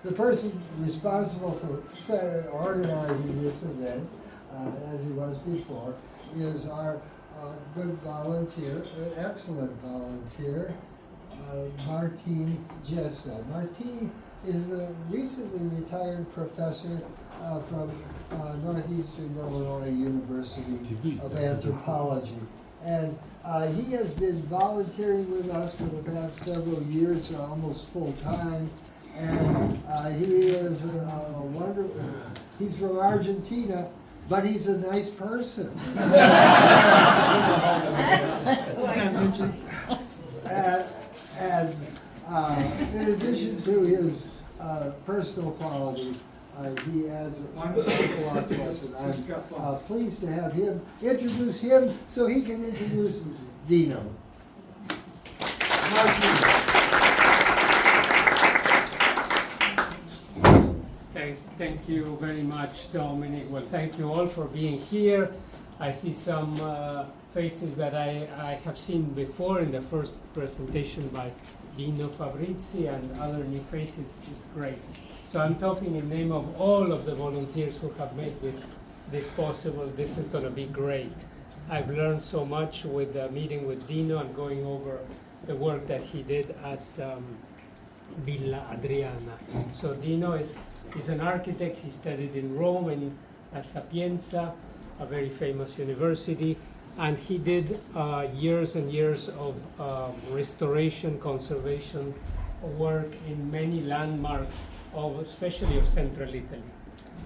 the person responsible for organizing this event, as he was before, is our good volunteer, excellent volunteer, Martin Gesso. Martin is a recently retired professor from Northeastern Illinois University of Anthropology. And he has been volunteering with us for the past several years, almost full time. And he is a wonderful, he's from Argentina, but he's a nice person. And in addition to his personal qualities, he adds a wonderful lot to us, and I'm pleased to have him introduce him so he can introduce Dino. Thank you very much, Dominic. Well, thank you all for being here. I see some faces that I have seen before in the first presentation by Dino Fabrizi, and other new faces. It's great. So I'm talking in name of all of the volunteers who have made this possible. This is going to be great. I've learned so much with the meeting with Dino and going over the work that he did at Villa Adriana. So Dino is an architect. He studied in Rome in Sapienza, a very famous university, and he did years and years of restoration, conservation work in many landmarks, especially of central Italy,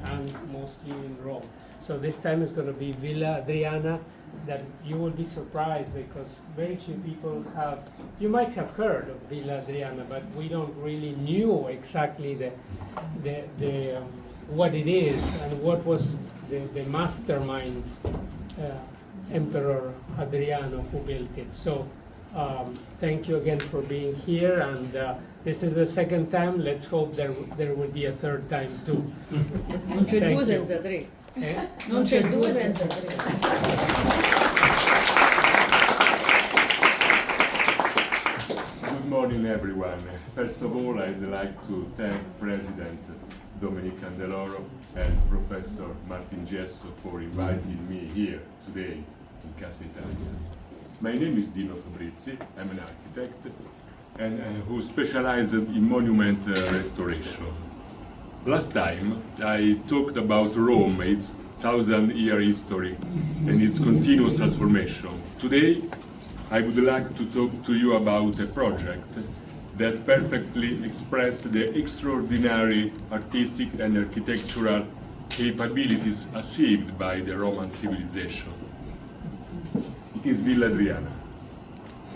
and mostly in Rome. So this time is going to be Villa Adriana, that you will be surprised because very few people have, you might have heard of Villa Adriana, but we don't really knew exactly what it is and what was the mastermind Emperor Hadriano who built it. So thank you again for being here, and this is the second time. Let's hope there will be a third time too. Non c'è due senza tre. Non c'è due senza tre. Good morning, everyone. First of all, I'd like to thank President Dominic and Professor Martin Gesso for inviting me here today in Casa Italia. My name is Dino Fabrizi. I'm an architect and who specialized in monument restoration. Last time I talked about Rome, its 1,000-year history and its continuous transformation. Today I would like to talk to you about a project that perfectly expressed the extraordinary artistic and architectural capabilities achieved by the Roman civilization. It is Villa Adriana,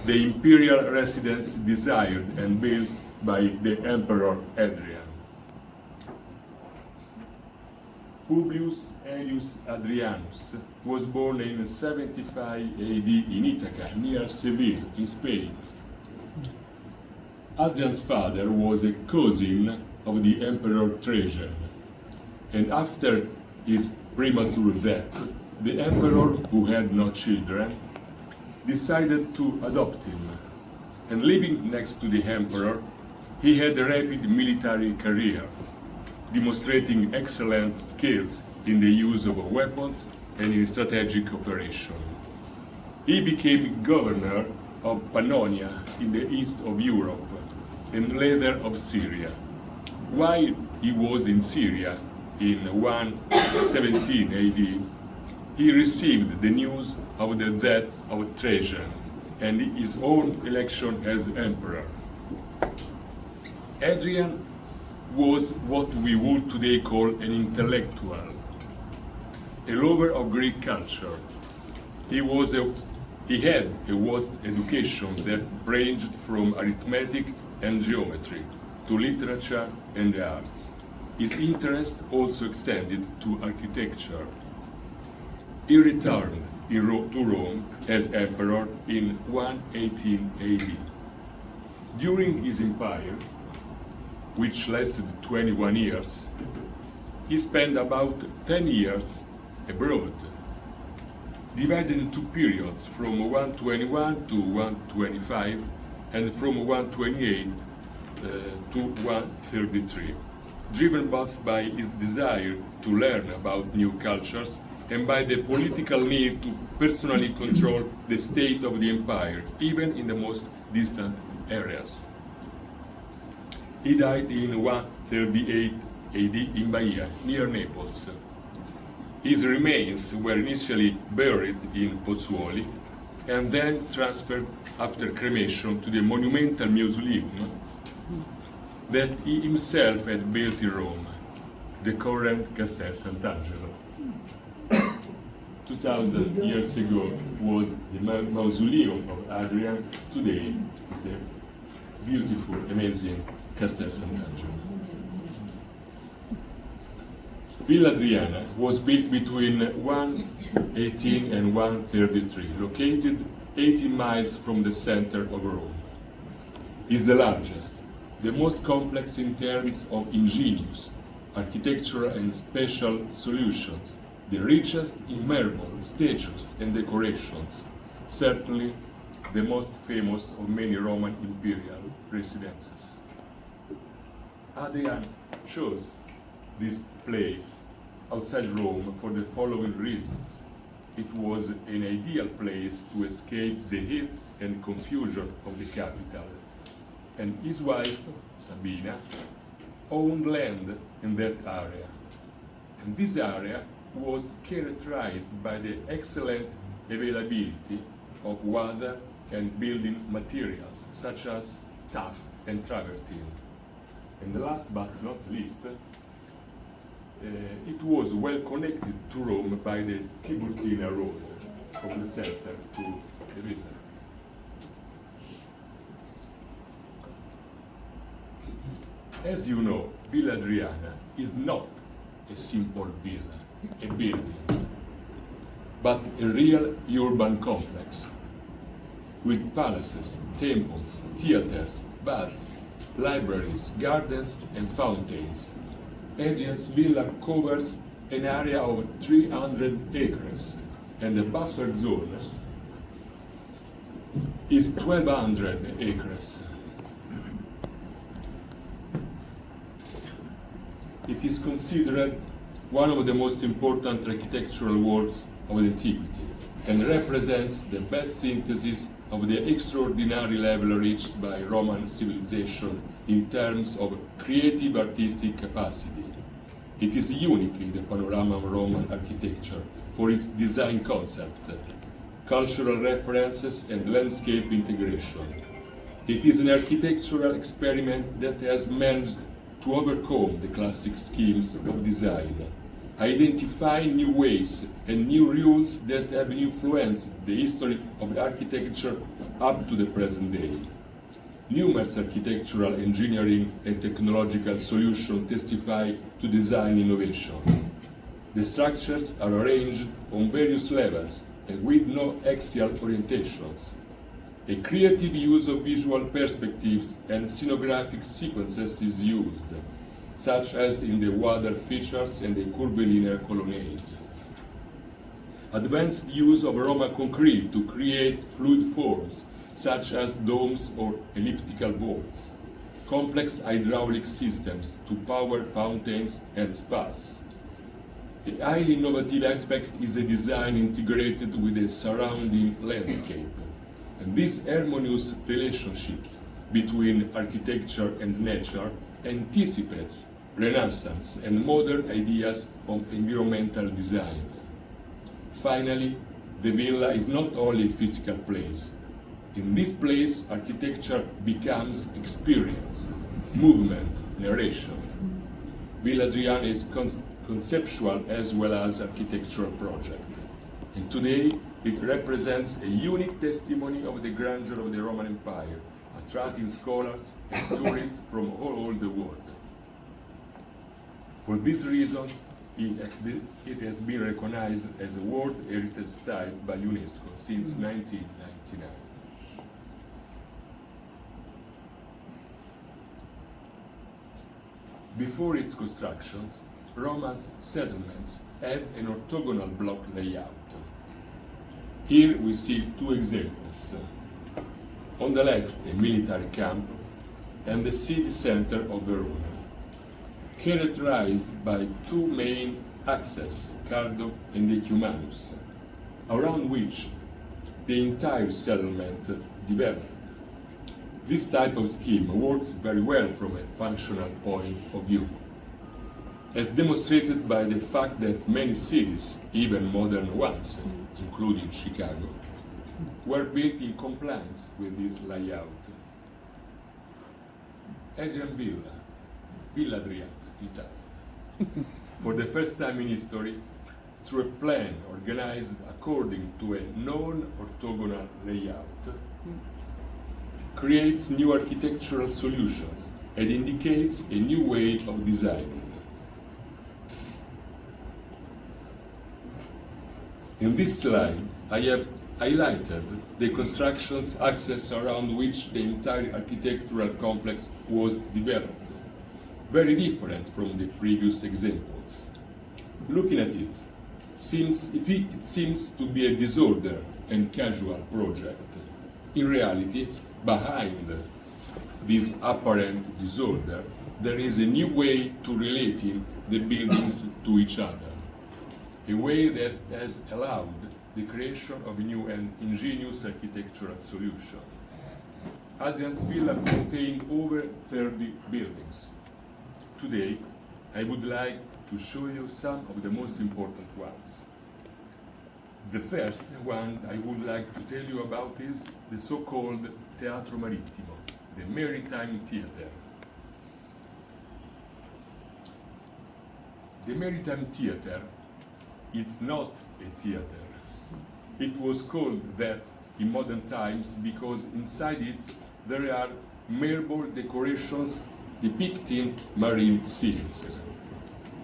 the imperial residence desired and built by the Emperor Hadrian. Publius Aelius Hadrianus was born in 75 AD in Ithaca, near Seville, in Spain. Hadrian's father was a cousin of the Emperor Trajan, and after his premature death, the emperor, who had no children, decided to adopt him. And living next to the emperor, he had a rapid military career, demonstrating excellent skills in the use of weapons and in strategic operation. He became governor of Pannonia in the east of Europe and later of Syria. While he was in Syria in 117 AD, he received the news of the death of Trajan and his own election as emperor. Hadrian was what we would today call an intellectual, a lover of Greek culture. He had a vast education that ranged from arithmetic and geometry to literature and the arts. His interest also extended to architecture. He returned to Rome as emperor in 118 AD. During his empire, which lasted 21 years, he spent about 10 years abroad, divided into periods from 121 to 125 and from 128 to 133. driven both by his desire to learn about new cultures and by the political need to personally control the state of the empire, even in the most distant areas. He died in 138 AD in Bahia, near Naples. His remains were initially buried in Pozzuoli and then transferred after cremation to the monumental mausoleum that he himself had built in Rome, the current Castel Sant'Angelo. 2000 years ago was the mausoleum of Hadrian. Today is the beautiful, amazing Castel Sant'Angelo. Villa Adriana was built between 118 and 133, located 18 miles from the center of Rome. It's the largest, the most complex in terms of ingenious, architectural and spatial solutions, the richest in marble, statues and decorations, certainly the most famous of many Roman imperial residences. Hadrian chose this place outside Rome for the following reasons. It was an ideal place to escape the heat and confusion of the capital, and his wife, Sabina, owned land in that area. And this area was characterized by the excellent availability of water and building materials such as tuff and travertine. And last but not least, it was well connected to Rome by the Tiburtina road from the center to the villa. As you know, Villa Adriana is not a simple villa, a building, but a real urban complex with palaces, temples, theaters, baths, libraries, gardens, and fountains. Hadrian's villa covers an area of 300 acres, and the buffer zone is 1,200 acres. It is considered one of the most important architectural works of antiquity and represents the best synthesis of the extraordinary level reached by Roman civilization in terms of creative artistic capacity. It is unique in the panorama of Roman architecture for its design concept, cultural references, and landscape integration. It is an architectural experiment that has managed to overcome the classic schemes of design, identify new ways and new rules that have influenced the history of architecture up to the present day. Numerous architectural, engineering, and technological solutions testify to design innovation. The structures are arranged on various levels and with no axial orientations. A creative use of visual perspectives and scenographic sequences is used, such as in the water features and the curvilinear colonnades. Advanced use of Roman concrete to create fluid forms, such as domes or elliptical vaults. Complex hydraulic systems to power fountains and spas. A highly innovative aspect is the design integrated with the surrounding landscape. And these harmonious relationships between architecture and nature anticipates Renaissance and modern ideas of environmental design. Finally, the villa is not only a physical place. In this place, architecture becomes experience, movement, narration. Villa Adriana is conceptual as well as architectural project. And today, it represents a unique testimony of the grandeur of the Roman Empire, attracting scholars and tourists from all over the world. For these reasons, it has been recognized as a World Heritage Site by UNESCO since 1999. Before its constructions, Roman settlements had an orthogonal block layout. Here we see two examples. On the left, a military camp and the city center of Verona. characterized by two main axes, Cardo and Ecumanus, around which the entire settlement developed. This type of scheme works very well from a functional point of view, as demonstrated by the fact that many cities, even modern ones, including Chicago, were built in compliance with this layout. Hadrian Villa Adriana, Italy, for the first time in history, through a plan organized according to a non-orthogonal layout, creates new architectural solutions and indicates a new way of designing. In this slide, I have highlighted the construction's axis around which the entire architectural complex was developed, very different from the previous examples. Looking at it, it seems to be a disorder and casual project. In reality, behind this apparent disorder, there is a new way to relating the buildings to each other, a way that has allowed the creation of a new and ingenious architectural solution. Hadrian's villa contained over 30 buildings. Today, I would like to show you some of the most important ones. The first one I would like to tell you about is the so-called Teatro Marittimo, the Maritime Theater. The Maritime Theater is not a theater. It was called that in modern times because inside it there are marble decorations depicting marine scenes.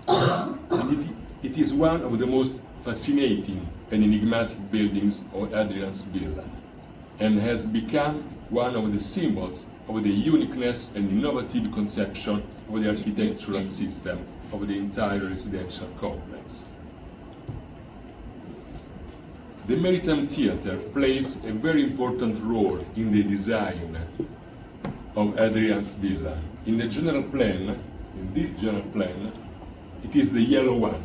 And it is one of the most fascinating and enigmatic buildings of Hadrian's villa, and has become one of the symbols of the uniqueness and innovative conception of the architectural system of the entire residential complex. The Maritime Theater plays a very important role in the design of Hadrian's villa. In this general plan, it is the yellow one.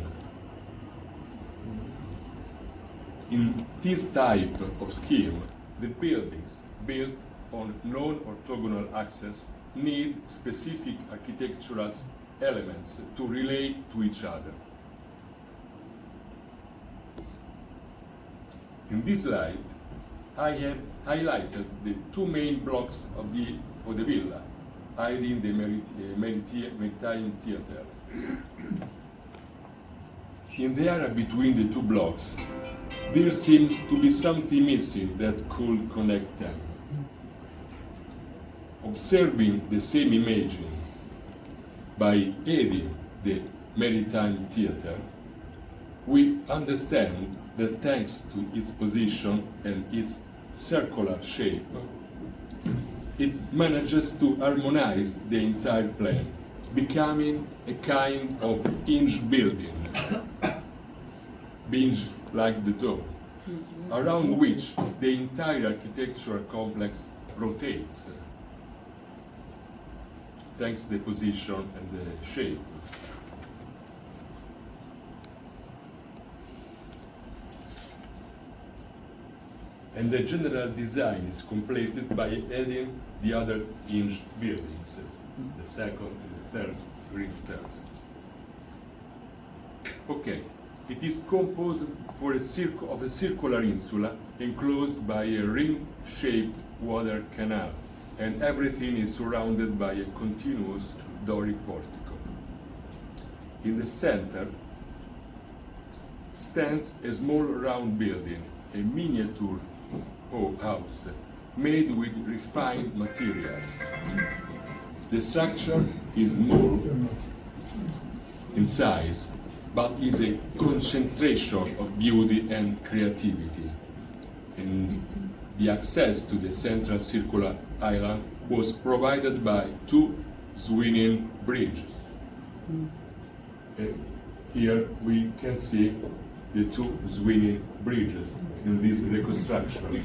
In this type of scheme, the buildings built on non-orthogonal axes need specific architectural elements to relate to each other. In this slide, I have highlighted the two main blocks of the villa, hiding the Maritime Theater. In the area between the two blocks, there seems to be something missing that could connect them. Observing the same imaging by aiding the Maritime Theater, we understand that thanks to its position and its circular shape, it manages to harmonize the entire plan, becoming a kind of hinge building, hinge like the door, around which the entire architectural complex rotates, thanks to the position and the shape. And the general design is completed by adding the other hinge buildings, the second and the third ring term. Okay, it is composed of a circular insula enclosed by a ring-shaped water canal, and everything is surrounded by a continuous Doric portico. In the center stands a small round building, a miniature house made with refined materials. The structure is small in size, but is a concentration of beauty and creativity. And the access to the central circular island was provided by two swinging bridges. Here we can see the two swinging bridges in this reconstruction.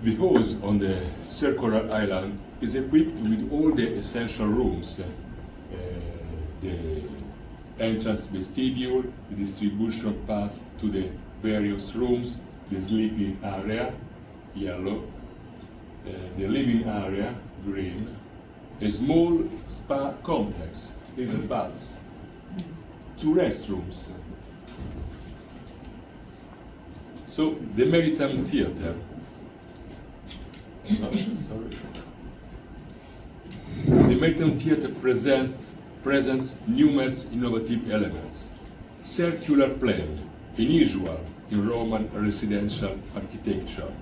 The house on the circular island is equipped with all the essential rooms, the entrance vestibule, the distribution path to the various rooms, the sleeping area, yellow, the living area, green, a small spa complex, little baths, 2 restrooms. So the Maritime Theatre, the Maritime Theatre presents numerous innovative elements. Circular plan, unusual in Roman residential architecture.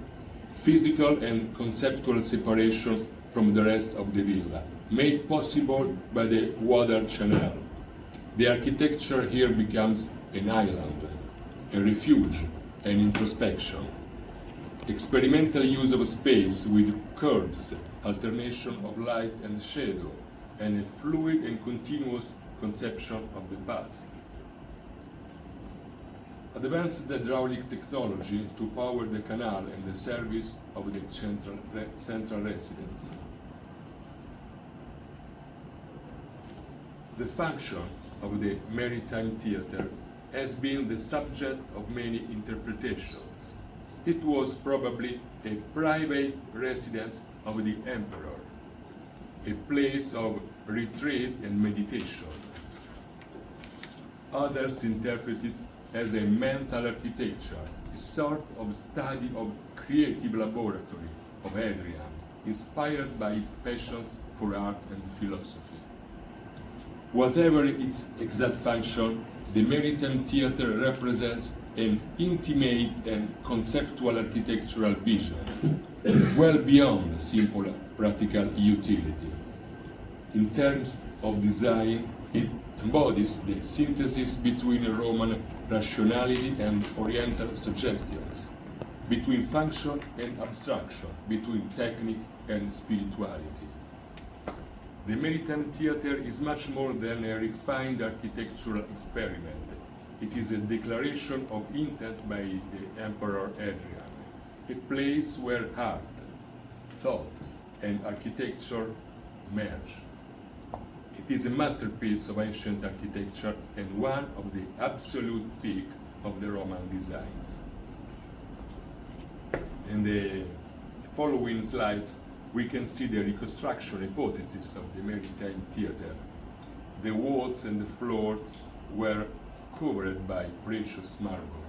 Physical and conceptual separation from the rest of the villa, made possible by the water channel. The architecture here becomes an island, a refuge, an introspection. Experimental use of space with curves, alternation of light and shadow, and a fluid and continuous conception of the path. Advanced hydraulic technology to power the canal and the service of the central residence. The function of the Maritime Theatre has been the subject of many interpretations. It was probably a private residence of the emperor, a place of retreat and meditation. Others interpret it as a mental architecture, a sort of study of creative laboratory of Hadrian, inspired by his passions for art and philosophy. Whatever its exact function, the Maritime Theatre represents an intimate and conceptual architectural vision, well beyond simple practical utility. In terms of design, it embodies the synthesis between Roman rationality and Oriental suggestions, between function and abstraction, between technique and spirituality. The Maritime Theatre is much more than a refined architectural experiment. It is a declaration of intent by the Emperor Hadrian, a place where art, thought, and architecture merge. It is a masterpiece of ancient architecture and one of the absolute peak of the Roman design. In the following slides, we can see the reconstruction hypothesis of the Maritime Theatre. The walls and the floors were covered by precious marble.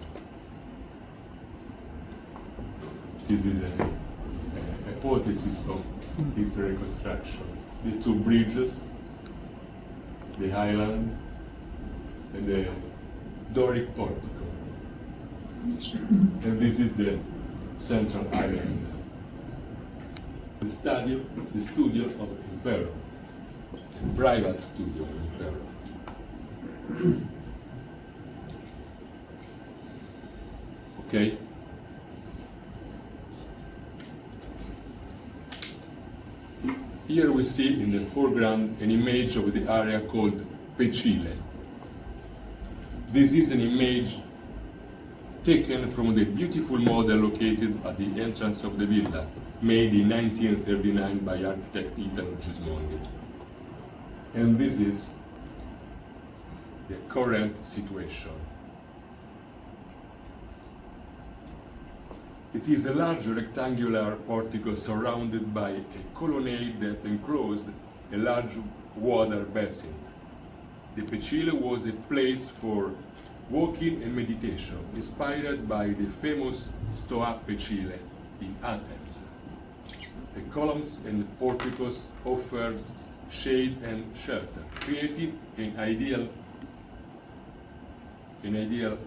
This is a hypothesis of its reconstruction. The 2 bridges, the island, and the Doric portico. And this is the central island. The studio of Emperor, a private studio of Emperor. Okay? Here we see in the foreground an image of the area called Pecile. This is an image taken from the beautiful model located at the entrance of the villa, made in 1939 by architect Italo Gismondi. And this is the current situation. It is a large rectangular portico surrounded by a colonnade that enclosed a large water basin. The Pecile was a place for walking and meditation, inspired by the famous Stoa Pecile in Athens. The columns and porticos offered shade and shelter, creating an ideal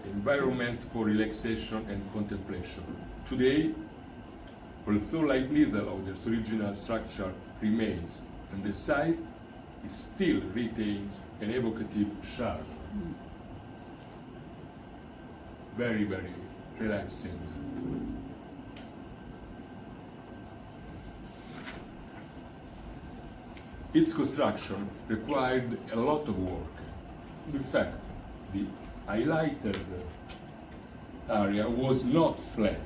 environment for relaxation and contemplation. Today, although like little of its original structure remains, and the site still retains an evocative charm. Very, very relaxing. Its construction required a lot of work. In fact, the highlighted area was not flat.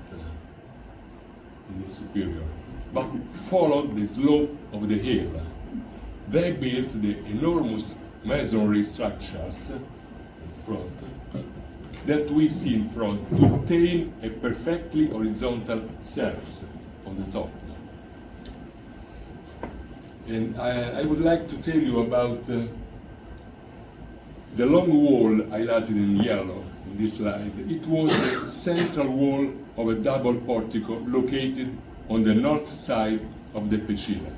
in the superior, but followed the slope of the hill. They built the enormous masonry structures in front that we see in front to obtain a perfectly horizontal surface on the top. And I would like to tell you about the long wall highlighted in yellow in this slide. It was the central wall of a double portico located on the north side of the Pecina.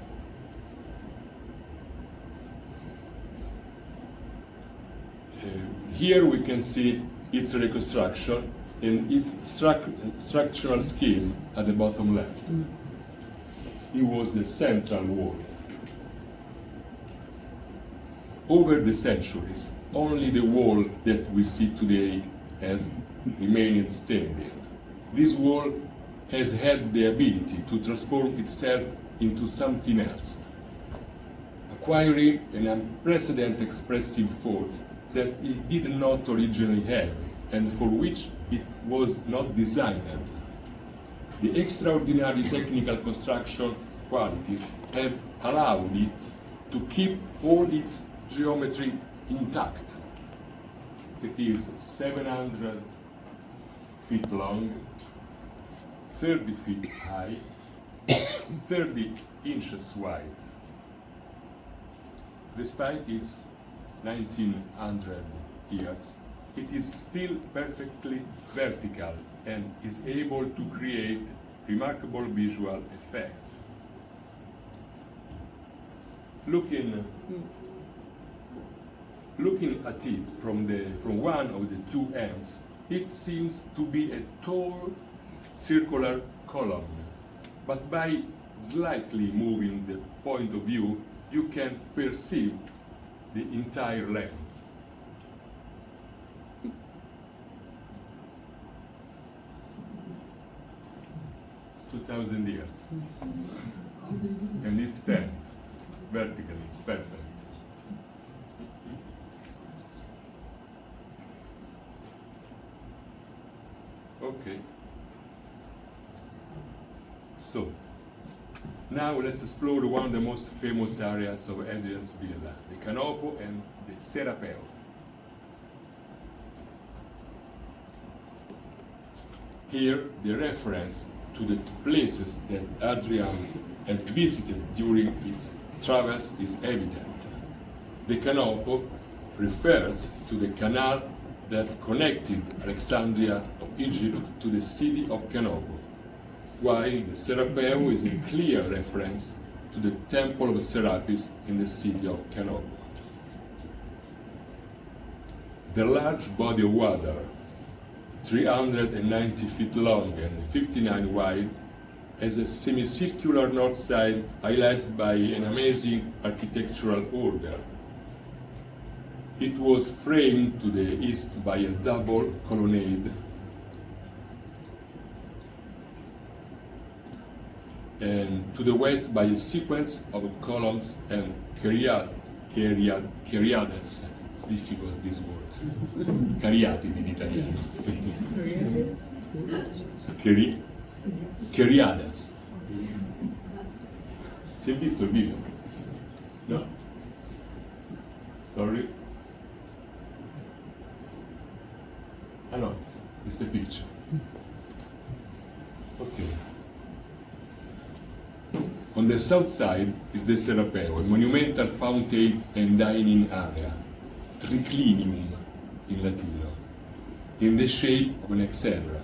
Here we can see its reconstruction and its structural scheme at the bottom left. It was the central wall. Over the centuries, only the wall that we see today has remained standing. This wall has had the ability to transform itself into something else, acquiring an unprecedented expressive force that it did not originally have and for which it was not designed. The extraordinary technical construction qualities have allowed it to keep all its geometry intact. It is 700 feet long, 30 feet high, 30 inches wide. Despite its 1900 years, it is still perfectly vertical and is able to create remarkable visual effects. Looking at it from one of the two ends, it seems to be a tall circular column, but by slightly moving the point of view, you can perceive the entire length. "2,000 years. And it's 10 vertically, it's perfect. Okay. So, now let's explore one of the most famous areas of Hadrian's villa, the Canopo and the Serapeo. Here, the reference to the places that Hadrian had visited during its travels is evident. The Canopo refers to the canal that connected Alexandria of Egypt to the city of Canopo, while the Serapeo is a clear reference to the temple of Serapis in the city of Canopo. The large body of water, 390 feet long and 59 wide, has a semicircular north side highlighted by an amazing architectural order. It was framed to the east by a double colonnade and to the west by a sequence of columns and caryatids. It's difficult, this word. Cariatidi in Italiano. Caryatids. Si è visto il video? No? Sorry? Ah no, it's a picture. Okay. On the south side is the Serapeo, a monumental fountain and dining area, triclinium in Latino, in the shape of an hexedra.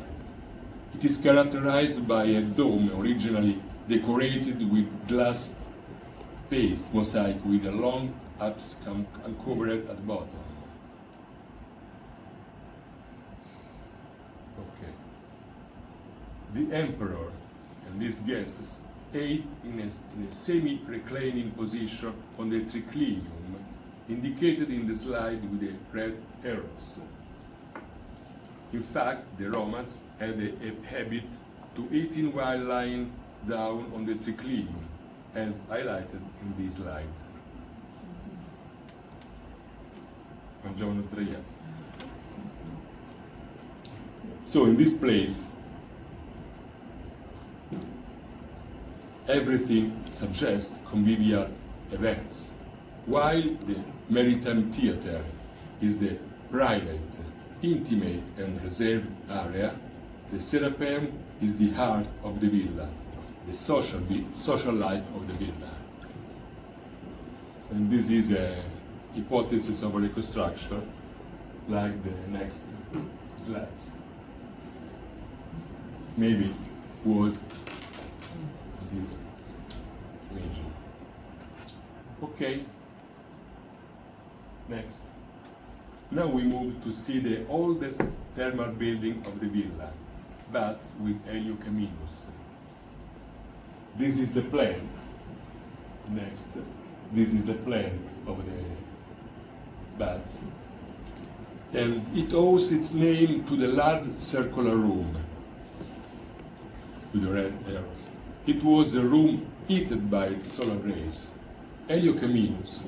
It is characterized by a dome originally decorated with glass paste mosaic with a long apse uncovered at the bottom. Okay. The emperor and his guests ate in a semi-reclining position on the triclinium, indicated in the slide with the red arrows. In fact, the Romans had a habit to eating while lying down on the triclinium, as highlighted in this slide. Mangiavano sdraiati. So in this place, everything suggests convivial events, while the maritime theater is the private, intimate and reserved area. The Serapeum is the heart of the villa, the social life of the villa. And this is a hypothesis of a reconstruction, like the next slides. Maybe was this image. Okay. Next. Now we move to see the oldest thermal building of the villa, baths with Heliocaminus. This is the plan. Next. This is the plan of the baths. And it owes its name to the large circular room with the red arrows. It was a room heated by solar rays. Heliocaminus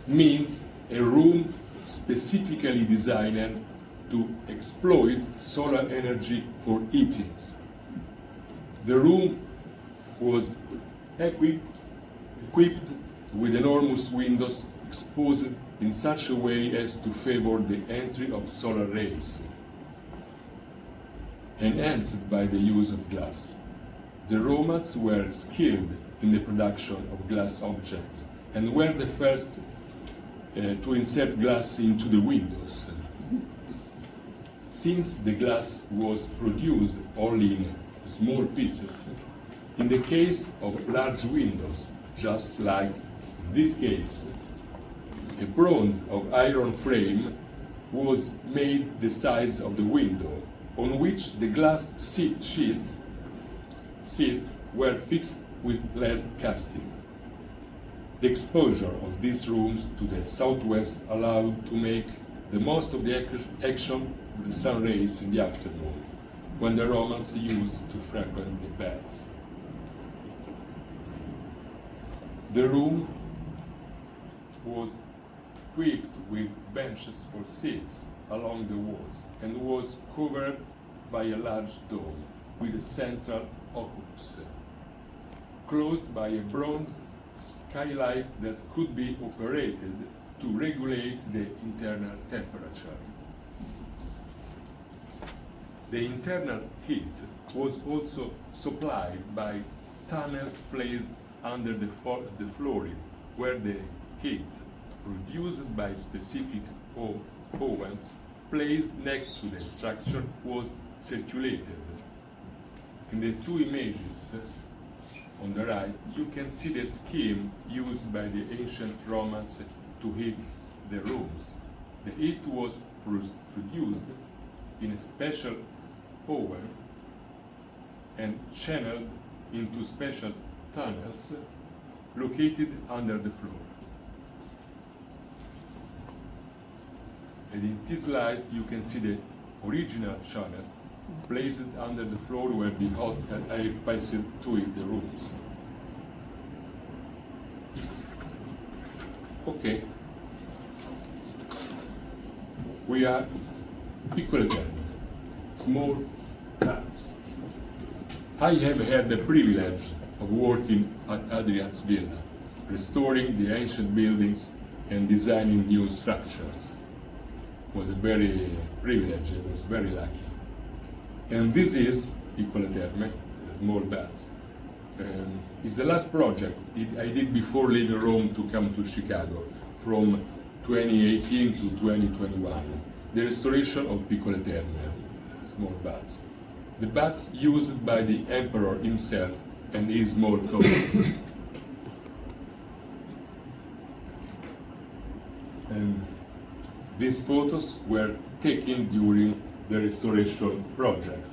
means a room specifically designed to exploit solar energy for heating. The room was equipped with enormous windows exposed in such a way as to favor the entry of solar rays, enhanced by the use of glass. The Romans were skilled in the production of glass objects and were the first to insert glass into the windows. Since the glass was produced only in small pieces, in the case of large windows, just like in this case, a bronze or iron frame was made the size of the window, on which the glass seats were fixed with lead casting. The exposure of these rooms to the southwest allowed to make the most of the action of the sun rays in the afternoon, when the Romans used to frequent the baths. The room was equipped with benches for seats along the walls and was covered by a large dome with a central oculus, closed by a bronze skylight that could be operated to regulate the internal temperature. The internal heat was also supplied by tunnels placed under the flooring, where the heat produced by specific ovens placed next to the structure was circulated. In the two images on the right, you can see the scheme used by the ancient Romans to heat the rooms. The heat was produced in a special oven and channeled into special tunnels located under the floor. And in this slide, you can see the original channels placed under the floor where the hot air passed through the rooms. Okay. We are piccole terme, small huts. I have had the privilege of working at Hadrian's villa, restoring the ancient buildings and designing new structures. It was a very privilege, I was very lucky. And this is, piccole terme, small baths. It's the last project I did before leaving Rome to come to Chicago from 2018 to 2021. The restoration of piccole terme, small baths. The baths used by the emperor himself and his small court. And these photos were taken during the restoration project.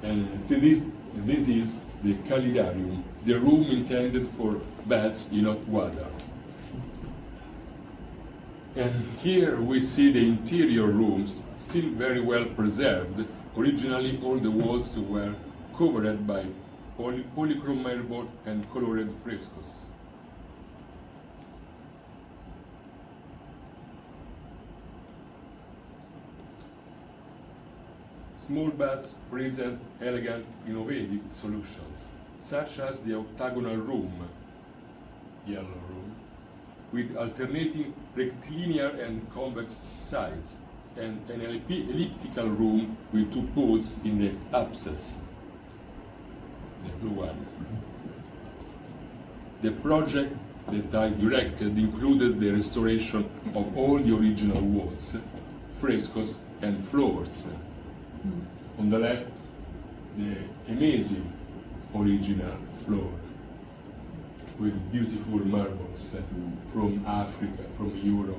And this is the Calidarium, the room intended for baths in hot water. And here we see the interior rooms still very well preserved. Originally, all the walls were covered by polychrome marble and colored frescoes. Small baths present elegant, innovative solutions, such as the octagonal room, yellow room, with alternating rectilinear and convex sides, and an elliptical room with two pools in the apses, the blue one. The project that I directed included the restoration of all the original walls, frescoes, and floors. On the left, the amazing original floor with beautiful marbles from Africa, from Europe.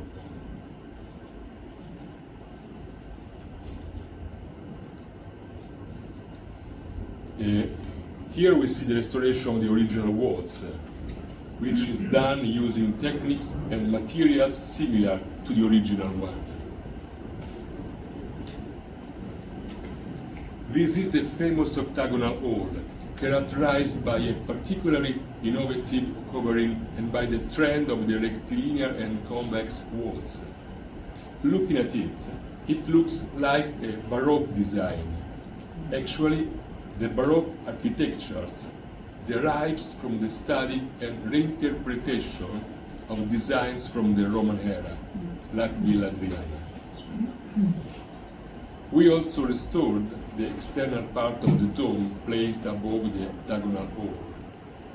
Here we see the restoration of the original walls, which is done using techniques and materials similar to the original one. This is the famous octagonal hall, characterized by a particularly innovative covering and by the trend of the rectilinear and convex walls. Looking at it, it looks like a Baroque design. Actually, the Baroque architectures derives from the study and reinterpretation of designs from the Roman era, like Villa Adriana. We also restored the external part of the dome placed above the octagonal hall.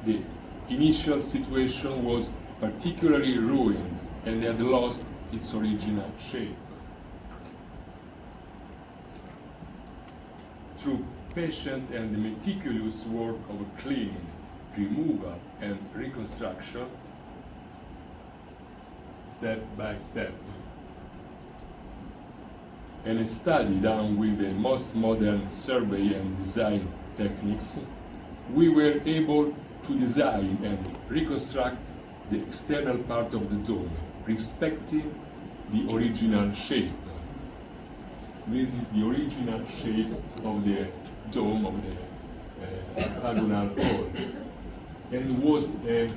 The initial situation was particularly ruined and had lost its original shape. Through patient and meticulous work of cleaning, removal, and reconstruction, step by step, and a study done with the most modern survey and design techniques, we were able to design and reconstruct the external part of the dome, respecting the original shape. This is the original shape of the dome of the octagonal hall, and was a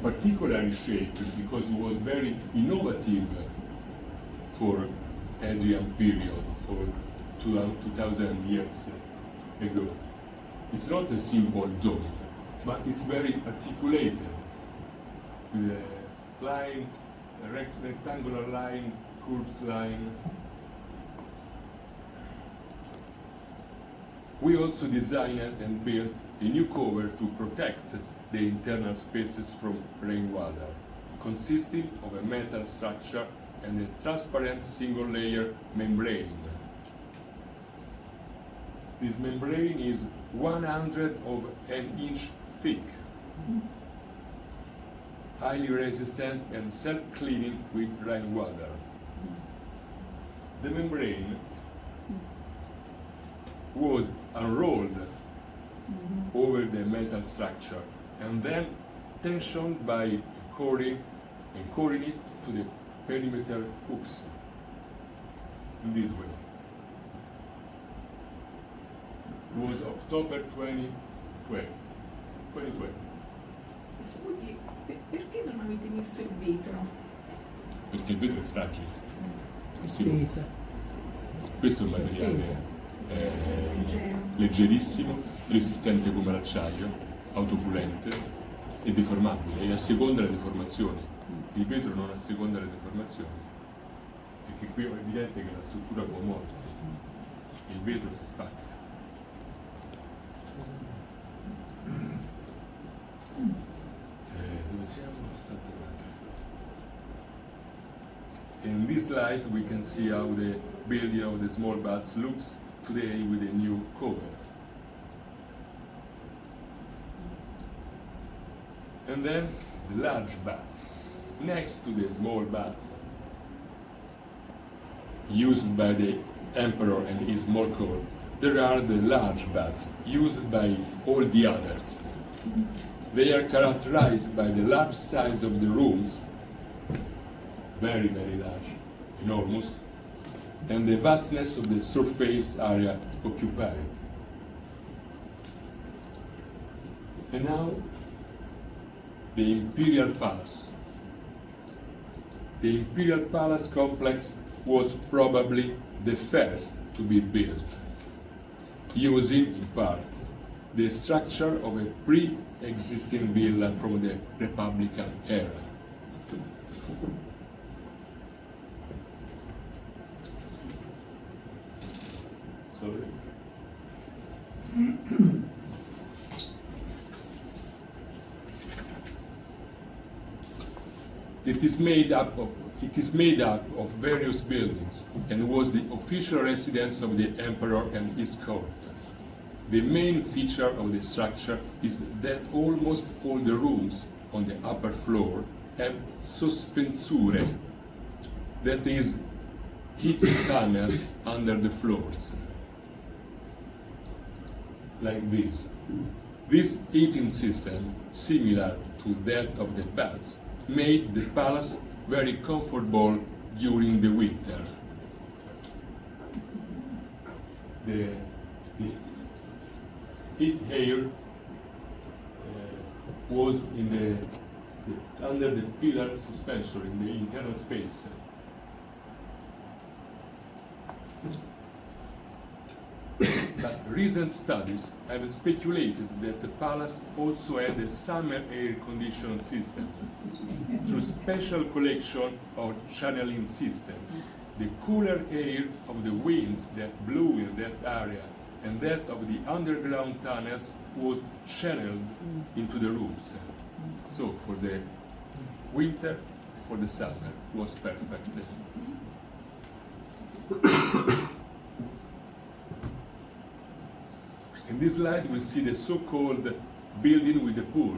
particular shape because it was very innovative for Hadrian period, for 2000 years ago. It's not a simple dome, but it's very articulated with a line, a rectangular line, curved line. We also designed and built a new cover to protect the internal spaces from rainwater, consisting of a metal structure and a transparent single-layer membrane. This membrane is 100 of an inch thick, highly resistant and self-cleaning with rainwater. The membrane was unrolled over the metal structure and then tensioned by coring it to the perimeter hooks in this way. It was October 2020. Scusi, perché non avete messo il vetro? Perché il vetro è fragile. Pesa. Questo è un materiale leggerissimo, resistente come l'acciaio, autopulente e deformabile, e asseconda le deformazioni. Il vetro non asseconda le deformazioni, perché qui è evidente che la struttura può muoversi, il vetro si spacca. Dove siamo? 64. In this slide we can see how the building of the small baths looks today with a new cover. And then the large baths. Next to the small baths used by the emperor and his small court, there are the large baths used by all the others. They are characterized by the large size of the rooms, very, very large, enormous, and the vastness of the surface area occupied. And now, the Imperial Palace. The Imperial Palace complex was probably the first to be built. using in part the structure of a pre-existing villa from the Republican era. Sorry. It is made up of various buildings and was the official residence of the emperor and his court. The main feature of the structure is that almost all the rooms on the upper floor have sospensure, that is, heating tunnels under the floors, like this. This heating system, similar to that of the baths, made the palace very comfortable during the winter. The heat air was under the pillar suspension in the internal space. But recent studies have speculated that the palace also had a summer air conditioning system. Through special collection of channeling systems, the cooler air of the winds that blew in that area and that of the underground tunnels was channeled into the rooms. So for the winter, for the summer, was perfect. In this slide, we see the so-called building with the pool,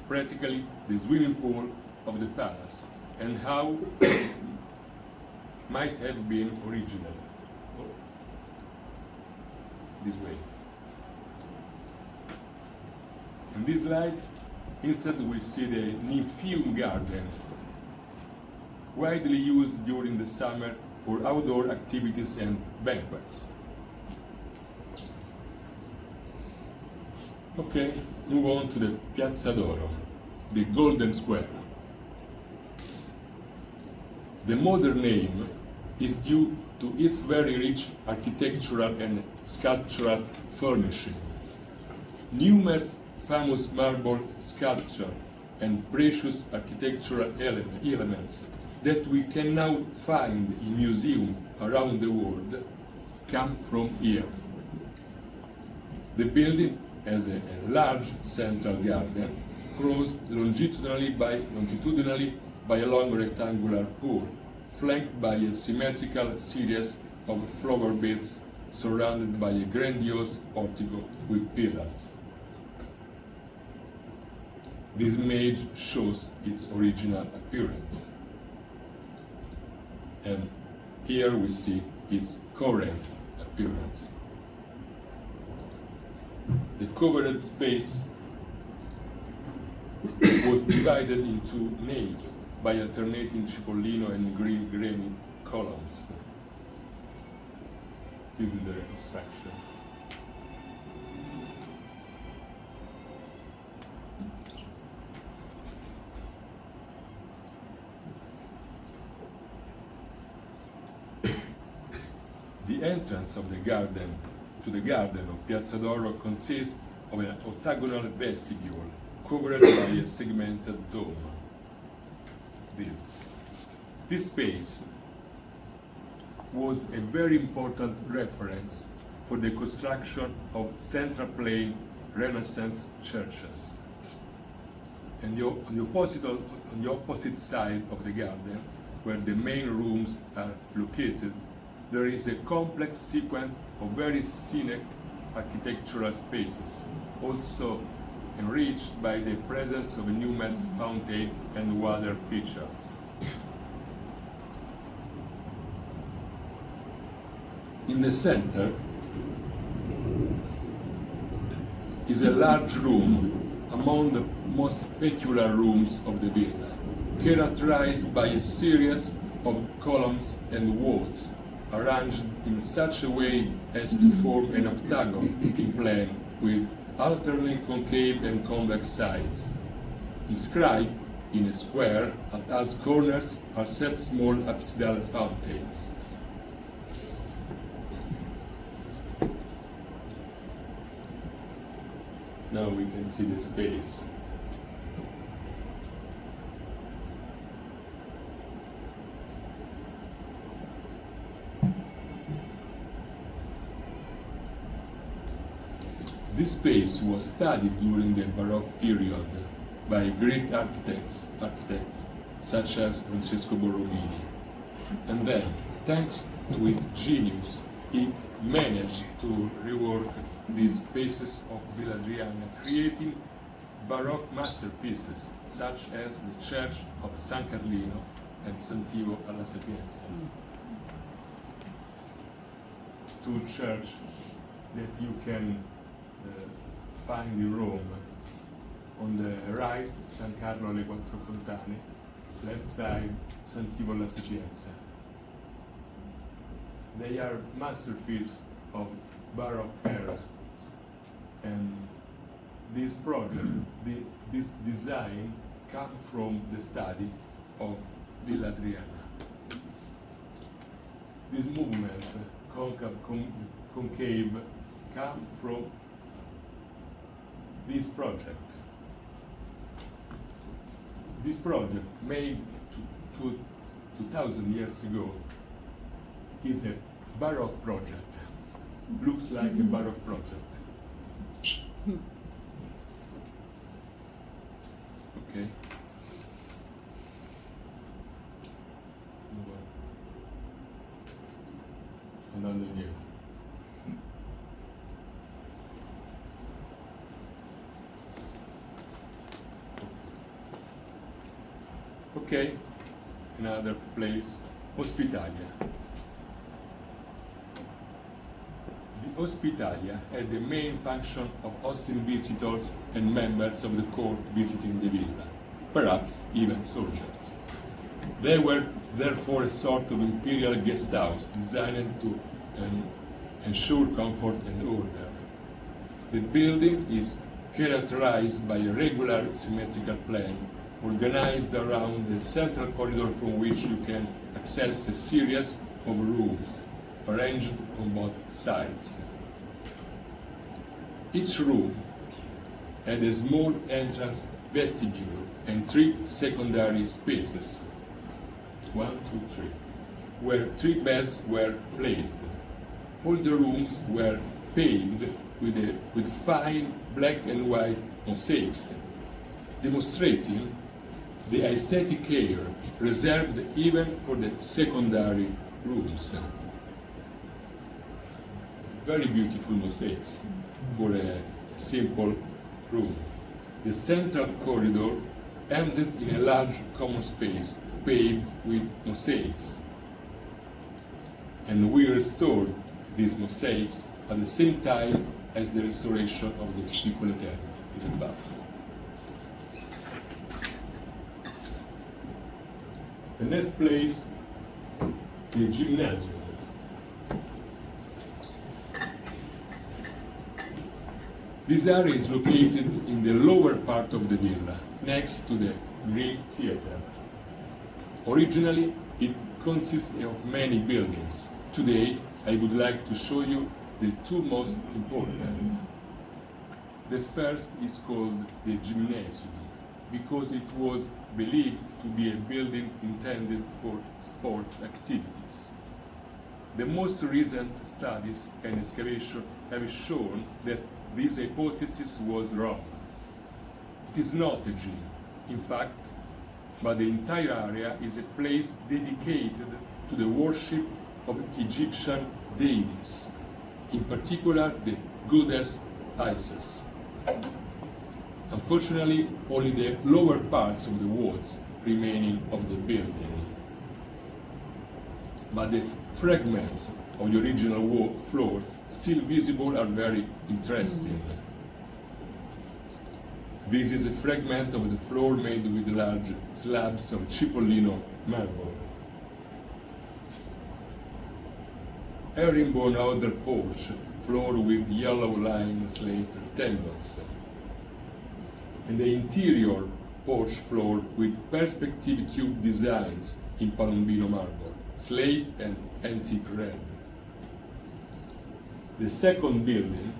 practically the swimming pool of the palace, and how might have been original. This way. In this slide, instead we see the Nymphaeum garden, widely used during the summer for outdoor activities and banquets. Okay, move on to the Piazza d'Oro, the Golden Square. The modern name is due to its very rich architectural and sculptural furnishing. Numerous famous marble sculpture and precious architectural elements that we can now find in museums around the world come from here. The building has a large central garden crossed longitudinally by a long rectangular pool, flanked by a symmetrical series of flower beds surrounded by a grandiose portico with pillars. This image shows its original appearance. And here we see its current appearance. The covered space was divided into naves by alternating cipollino and green granite columns. This is the reconstruction. The entrance of the garden to the garden of Piazza d'Oro consists of an octagonal vestibule covered by a segmented dome. This space was a very important reference for the construction of central plain Renaissance churches. And on the opposite side of the garden, where the main rooms are located, there is a complex sequence of very scenic architectural spaces, also enriched by the presence of a numerous fountain and water features. In the center is a large room among the most peculiar rooms of the villa, characterized by a series of columns and walls arranged in such a way as to form an octagon in plan with alternately concave and convex sides. Inscribed in a square at as corners are set small apsidal fountains. Now we can see the space. This space was studied during the Baroque period by Greek architects such as Francesco Borromini. And then, thanks to his genius, he managed to rework these spaces of Villa Adriana, creating Baroque masterpieces such as the Church of San Carlino and Santivo alla Sapienza. Two churches that you can find in Rome. On the right, San Carlo alle Quattro Fontane, left side, Santivo alla Sapienza. They are masterpieces of Baroque era, and this project, this design, comes from the study of Villa Adriana. This movement, concave, comes from this project. This project, made 2,000 years ago, is a Baroque project. Looks like a Baroque project. Okay. Move on. And then okay, another place, Hospitalia. The Hospitalia had the main function of hosting visitors and members of the court visiting the villa, perhaps even soldiers. They were therefore a sort of imperial guest house designed to ensure comfort and order. The building is characterized by a regular symmetrical plan organized around the central corridor from which you can access a series of rooms arranged on both sides. Each room had a small entrance vestibule and 3 secondary spaces, 1, 2, 3, where 3 beds were placed. All the rooms were paved with fine black and white mosaics, demonstrating the aesthetic care reserved even for the secondary rooms. Very beautiful mosaics for a simple room. The central corridor ended in a large common space paved with mosaics. And we restored these mosaics at the same time as the restoration of the Diocletian in the bath. The next place, the gymnasium. This area is located in the lower part of the villa, next to the Greek theater. Originally, it consisted of many buildings. Today, I would like to show you the 2 most important. The first is called the gymnasium, because it was believed to be a building intended for sports activities. The most recent studies and excavation have shown that this hypothesis was wrong. It is not a gym, in fact, but the entire area is a place dedicated to the worship of Egyptian deities, in particular the goddess Isis. Unfortunately, only the lower parts of the walls remaining of the building. But the fragments of the original floors still visible are very interesting. This is a fragment of the floor made with large slabs of Cipollino marble. Herringbone outer porch, floor with yellow lime slate rectangles. And the interior porch floor with perspective cube designs in Palombino marble, slate and antique red. The second building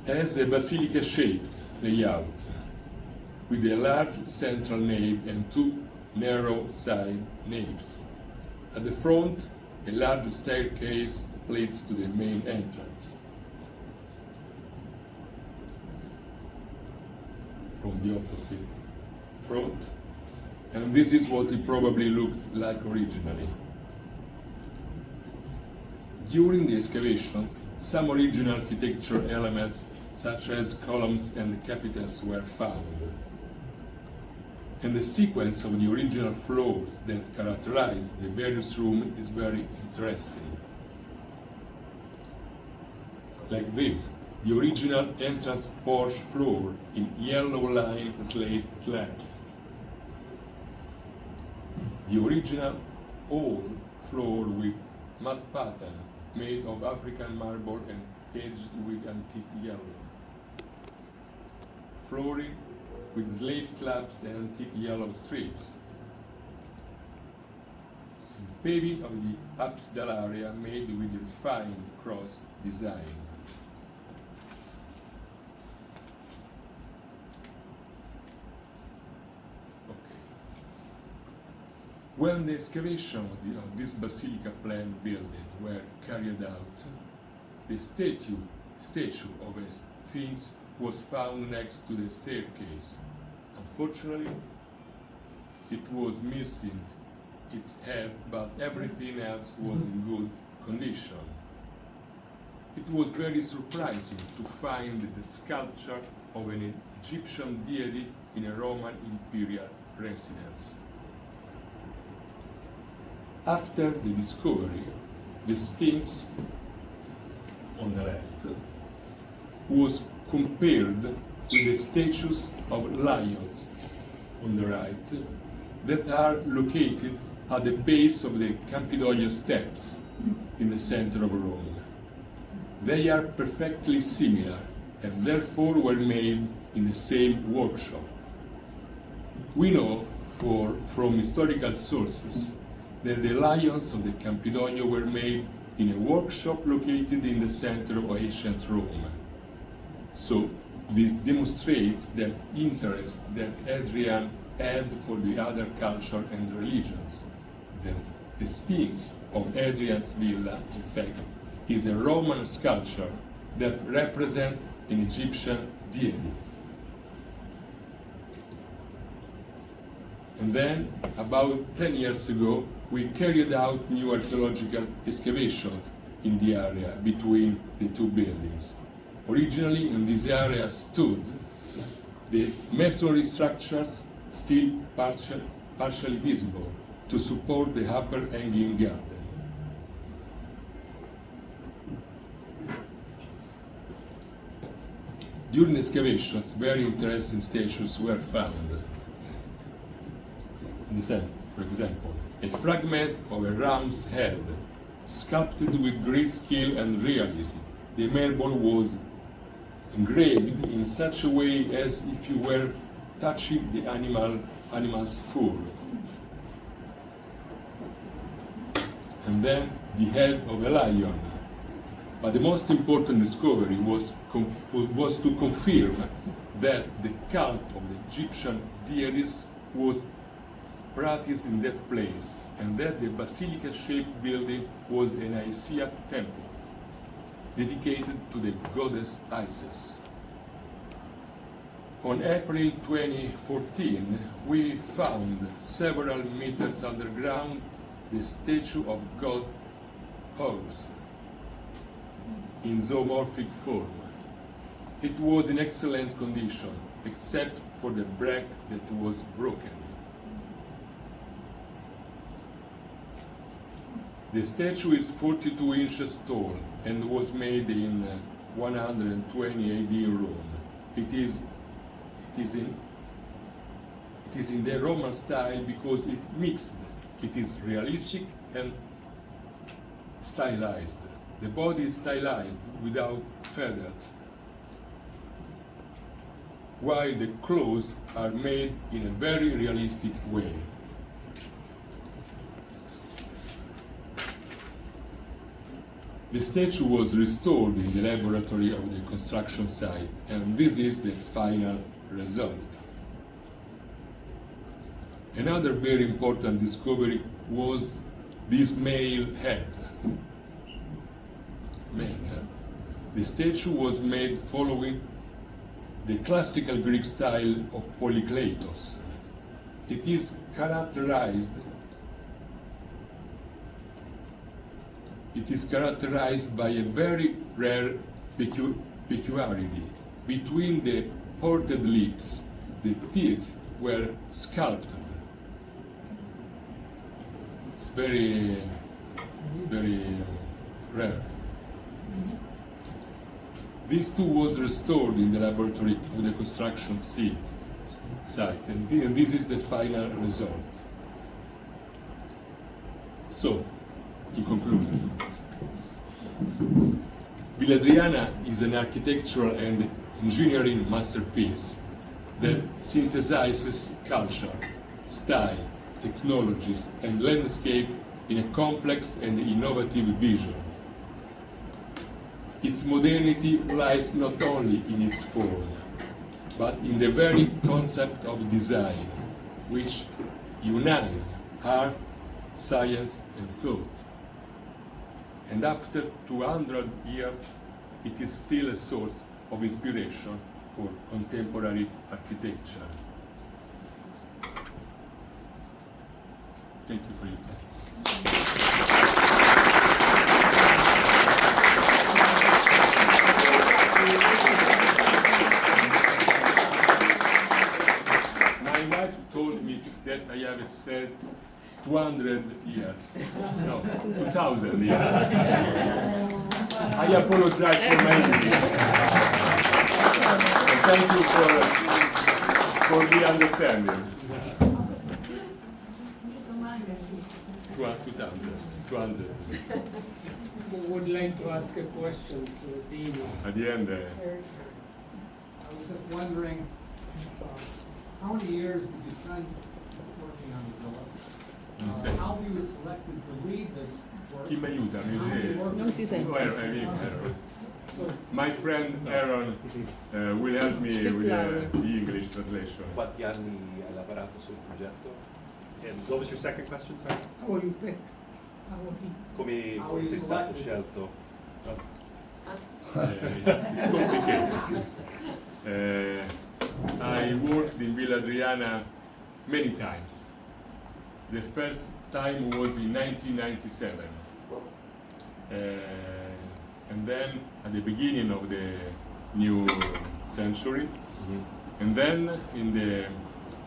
has a basilica-shaped layout with a large central nave and two narrow side naves. At the front, a large staircase leads to the main entrance. From the opposite front, and this is what it probably looked like originally. During the excavations, some original architecture elements such as columns and capitals were found. And the sequence of the original floors that characterize the various rooms is very interesting. Like this, the original entrance porch floor in yellow lime slate slabs. The original hall floor with mud pattern made of African marble and edged with antique yellow. Flooring with slate slabs and antique yellow strips. Paving of the apsidal area made with refined cross design. When the excavation of this basilica plan building were carried out, the statue of a sphinx was found next to the staircase. Unfortunately, it was missing its head, but everything else was in good condition. It was very surprising to find the sculpture of an Egyptian deity in a Roman imperial residence. After the discovery, the Sphinx, on the left, was compared with the statues of lions, on the right, that are located at the base of the Campidoglio steps in the center of Rome. They are perfectly similar and therefore were made in the same workshop. We know from historical sources that the lions of the Campidoglio were made in a workshop located in the center of ancient Rome. So this demonstrates the interest that Hadrian had for the other culture and religions. The Sphinx of Hadrian's villa, in fact, is a Roman sculpture that represents an Egyptian deity. And then, about 10 years ago, we carried out new archaeological excavations in the area between the two buildings. Originally, in this area stood the masonry structures still partially visible to support the upper hanging garden. During excavations, very interesting statues were found. In the center, for example, a fragment of a ram's head, sculpted with great skill and realism. The marble was engraved in such a way as if you were touching the animal's fur. And then the head of a lion. But the most important discovery was to confirm that the cult of the Egyptian deities was practiced in that place, and that the basilica-shaped building was an Isiac temple dedicated to the goddess Isis. On April 2014, we found several meters underground the statue of God Horus in zoomorphic form. It was in excellent condition, except for the back that was broken. The statue is 42 inches tall and was made in 120 AD in Rome. It is in the Roman style because it mixed. It is realistic and stylized. The body is stylized without feathers, while the clothes are made in a very realistic way. The statue was restored in the laboratory of the construction site, and this is the final result. Another very important discovery was this male head. The statue was made following the classical Greek style of Polykleitos. It is characterized by a very rare peculiarity. Between the parted lips, the teeth were sculpted. It's very rare. This too was restored in the laboratory of the construction site, and this is the final result. So, in conclusion, Villa Adriana is an architectural and engineering masterpiece that synthesizes culture, style, technologies, and landscape in a complex and innovative vision. Its modernity lies not only in its form, but in the very concept of design, which unites art, science, and thought. And after 200 years, it is still a source of inspiration for contemporary architecture. Thank you for your time. My wife told me that I have said 200 years. No, 2,000 years. I apologize for my English. And thank you for the understanding. 200. Who would like to ask a question to Dino? At the end, I was just wondering, how many years did you spend working on the villa? How you were selected to lead this work? chi mi aiuta? Non si sente. My friend Aaron will help me Speak with louder. the English translation. Quanti anni hai lavorato sul progetto? And what was your second question, sorry? How were you picked? How was he? Come How were you sei stato selected? scelto? It's complicated. I worked in Villa Adriana many times. The first time was in 1997. And then at the beginning of the new century. And then in the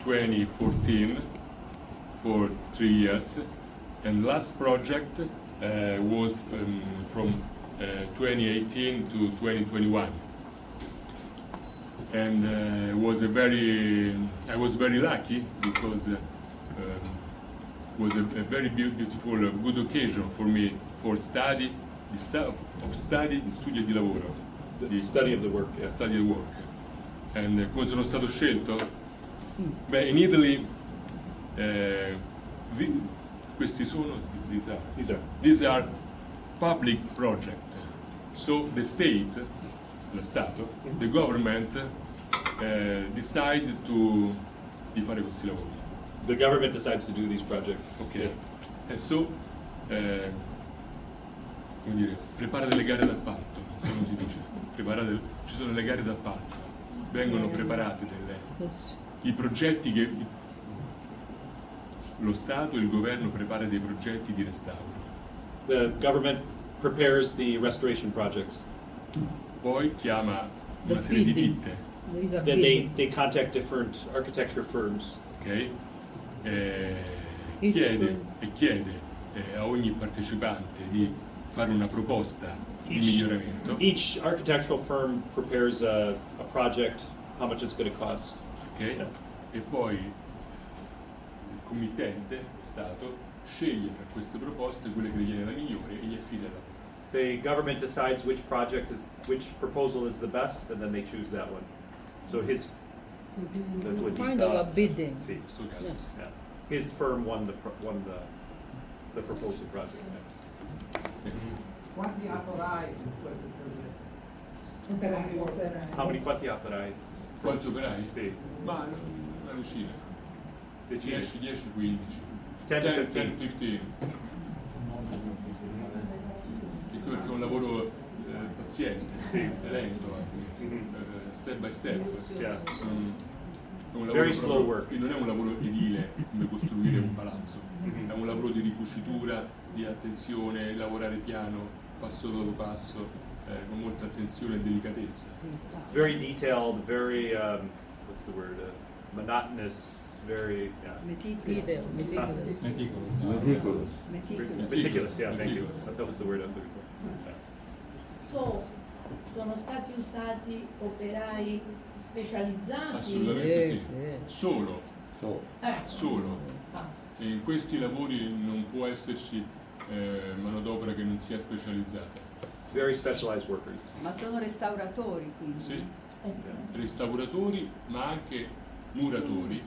2014 for 3 years. And last project was from 2018 to 2021. And I was very lucky because it was a very beautiful, good occasion for me for study, di studio e di lavoro. The study of the work, yeah. Study and work. And come sono stato scelto? Beh, in Italy questi sono these are public project. So the state, lo Stato, the government decide di fare questi lavori. The government decides to do these projects. Ok. E so come dire, prepara delle gare d'appalto, come si dice. Ci sono le gare d'appalto, vengono preparate i progetti che lo Stato, il governo prepara dei progetti di restauro. The government prepares the restoration projects. Poi chiama The una serie di bidding. ditte, There is a Then bidding. they contact different architecture firms. ok? Each Chiede a ogni partecipante di fare una proposta di miglioramento. Each architectural firm prepares a project, how much it's going to cost. Ok? E poi il committente, il Stato, sceglie fra queste proposte quelle che ritiene la migliore e gli affida la. The government decides which proposal is the best, and then they choose that one. So his that's what he Kind of a thought. bidding. See, In questo caso Yeah. sì. yeah. His firm won the proposal project. Eh. quanti operai in questo progetto? How many quanti operai? Quanti operai? Sì. Ma una decina. Decine. 10, 15. 10 to 15. 15. Ecco perché è un lavoro paziente, Sì. lento anche, step by step. Yeah. È un lavoro Very slow proprio- work. non è un lavoro edile come costruire un palazzo, Mhm. è un lavoro di ricucitura, di attenzione, lavorare piano, passo dopo passo, con molta attenzione e delicatezza. It's very detailed, very what's the word? Monotonous, very Meticulous. Meticulous. meticulous. Yeah, thank you. Meticulous. That was the word I was looking for. Sono stati usati operai specializzati? Assolutamente sì. Sì. Solo. So, Ah, E in questi lavori non può esserci manodopera che non sia specializzata. Very specialized workers. Ma sono restauratori quindi? Sì, eh sì. restauratori ma anche muratori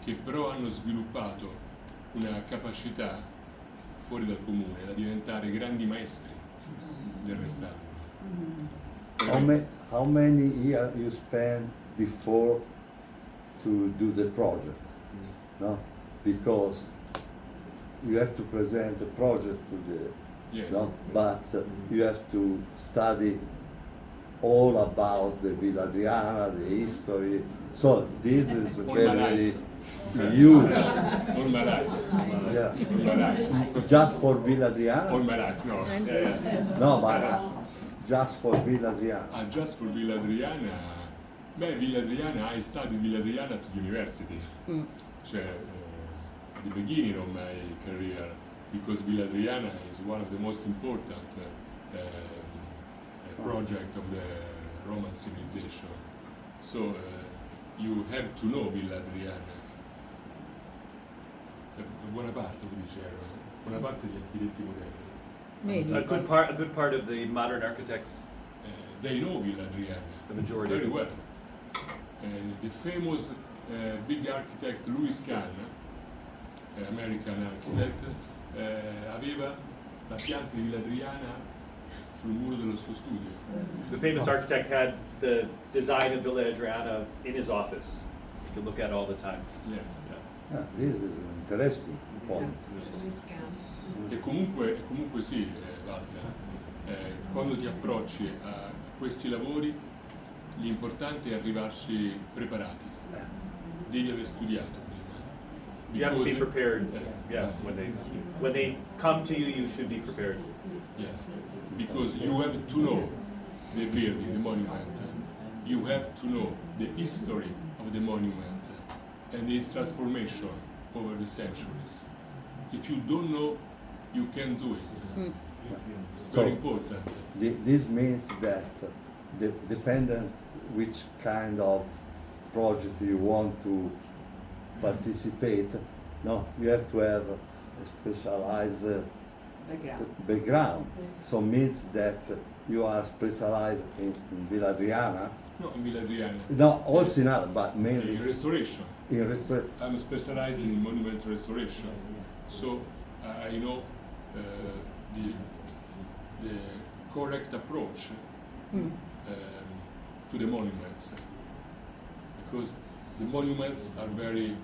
che però hanno sviluppato una capacità fuori dal comune da diventare grandi maestri del restauro. how many years you spend before to do the project? No, because you have to present the project to the Yes. no, but you have to study all about the Villa Adriana, the history. So this is All my very life. huge. All my life. Yeah. All my life. Just for Villa Adriana? All my life, no. No, but just for Villa Adriana. Just for Villa Adriana. Villa Adriana, I studied Villa Adriana at the university. Cioè, at the beginning of my career, because Villa Adriana is one of the most important project of the Roman civilization. So you have to know Villa Adriana. Buona parte, come dicevano, buona parte degli architetti moderni. A good part of the modern architects, They know Villa Adriana the majority. very well. The famous big architect Louis Kahn, American architect, aveva la pianta di Villa Adriana sul muro dello suo studio. The famous architect had the design of Villa Adriana in his office. You can look at it all the time. Yes. Yeah, this is an interesting point. E comunque sì, Walter, quando ti approcci a questi lavori, l'importante è arrivarci preparati. Devi aver studiato prima. You have to be Because- prepared. Yeah, when they come to you, you should be prepared. Yes, because you have to know the building, the monument. You have to know the history of the monument and its transformation over the centuries. If you don't know, you can't do it. It's very So- important. This means that dependent which kind of project you want to participate, no, you have to have a specialized background. So means that you are specialized in Villa Adriana. No, in Villa Adriana. No, also in other, but mainly In restoration. in restaurant. I'm specialized in monument restoration, so I know the correct approach to the monuments, because the monuments are very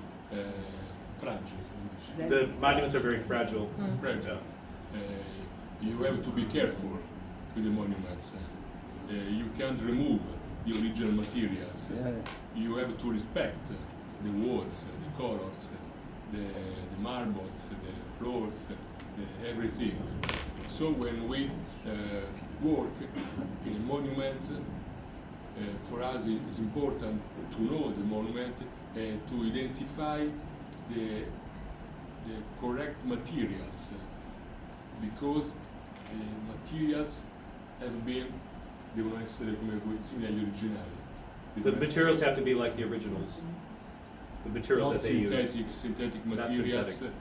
fragile. The monuments are very fragile. Fragile. You have to be careful with the monuments. You can't remove the original materials. Yeah. You have to respect the walls, the colors, the marbles, the floors, everything. So when we work in a monument, for us it's important to know the monument and to identify the correct materials, because the materials devono essere come simili agli originali. The materials have to be like the originals. The materials Not that they use. synthetic Not materials, synthetic.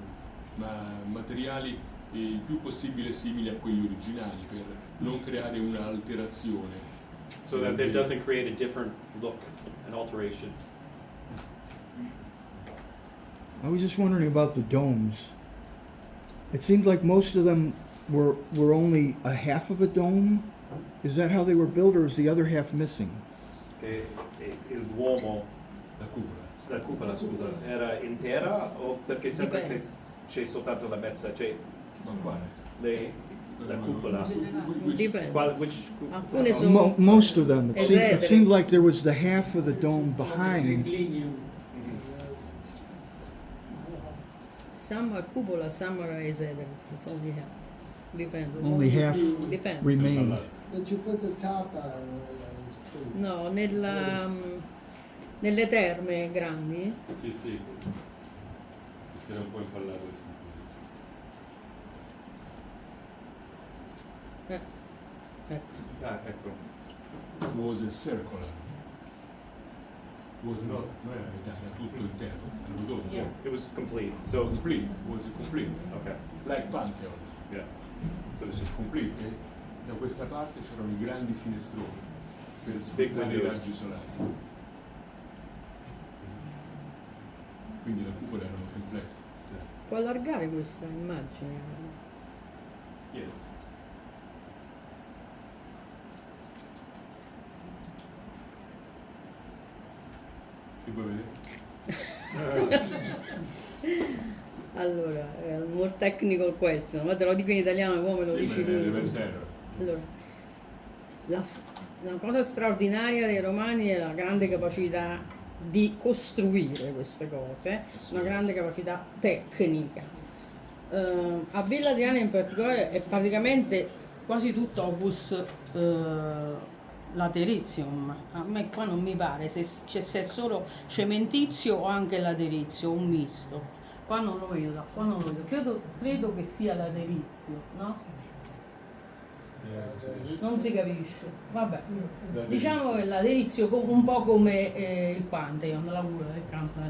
ma materiali il più possibile simili a quelli originali per non creare un'alterazione. So that it doesn't create a different look, an alteration. I was just wondering about the domes. It seems like most of them were only a half of a dome? Is that how they were built, or is the other half missing? Che il Duomo, La cupola. la cupola, scusa, era intera o perché sembra Dipende. che c'è soltanto la mezza, c'è Ma quale? la cupola. Dipende. Which Alcune sono Most of them. It Esedere. seemed like there was the half of the dome behind. some are cupola, some are esedere, so we have. Dipende. Only half Dipende. remained. Did you put the top on? No, nelle terme grandi. Sì, sì. Si era un po' impallato il Ecco. Ah, ecco. Was a circular. Was not, non era metà, era tutto intero, era rotondo. It was complete. So Complete, was a complete. okay. Like Pantheon. Yeah. So it's just Complete. E da questa parte c'erano i grandi finestroni per Big sfruttare i windows. raggi solari. Quindi la cupola era completa. Può allargare questa immagine? Yes. Che vuoi vedere? Allora, è un more technical question, ma te lo dico in italiano come lo dici tu. Allora, la cosa straordinaria dei romani è la grande capacità di costruire queste cose, una grande capacità tecnica. A Villa Adriana in particolare è praticamente quasi tutto opus lateritium. A me qua non mi pare se è solo cementizio o anche laterizio, un misto. Qua non lo vedo, credo che sia laterizio, no? Non si capisce. Vabbè. Diciamo che laterizio un po' come il Pantheon, la cura del campo.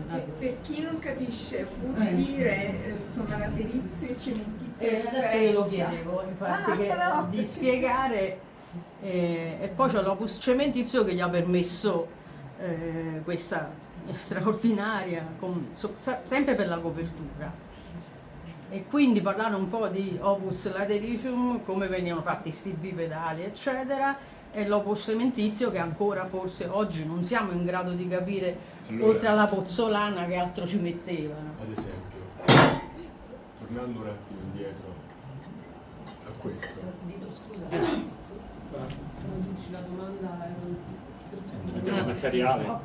Per chi non capisce, vuol dire insomma laterizio e cementizio. Adesso glielo chiedevo, infatti, no, di spiegare. E poi c'è l'opus cementizio che gli ha permesso questa straordinaria, sempre per la copertura. E quindi parlare un po' di opus latericium, come venivano fatti sti bipedali, eccetera, e l'opus cementizio che ancora forse oggi non siamo in grado di capire, Allora, oltre alla pozzolana, che altro ci mettevano. Ad esempio, tornando un attimo indietro a questo. Dino, scusa, traduci la domanda, Abbiamo il materiale.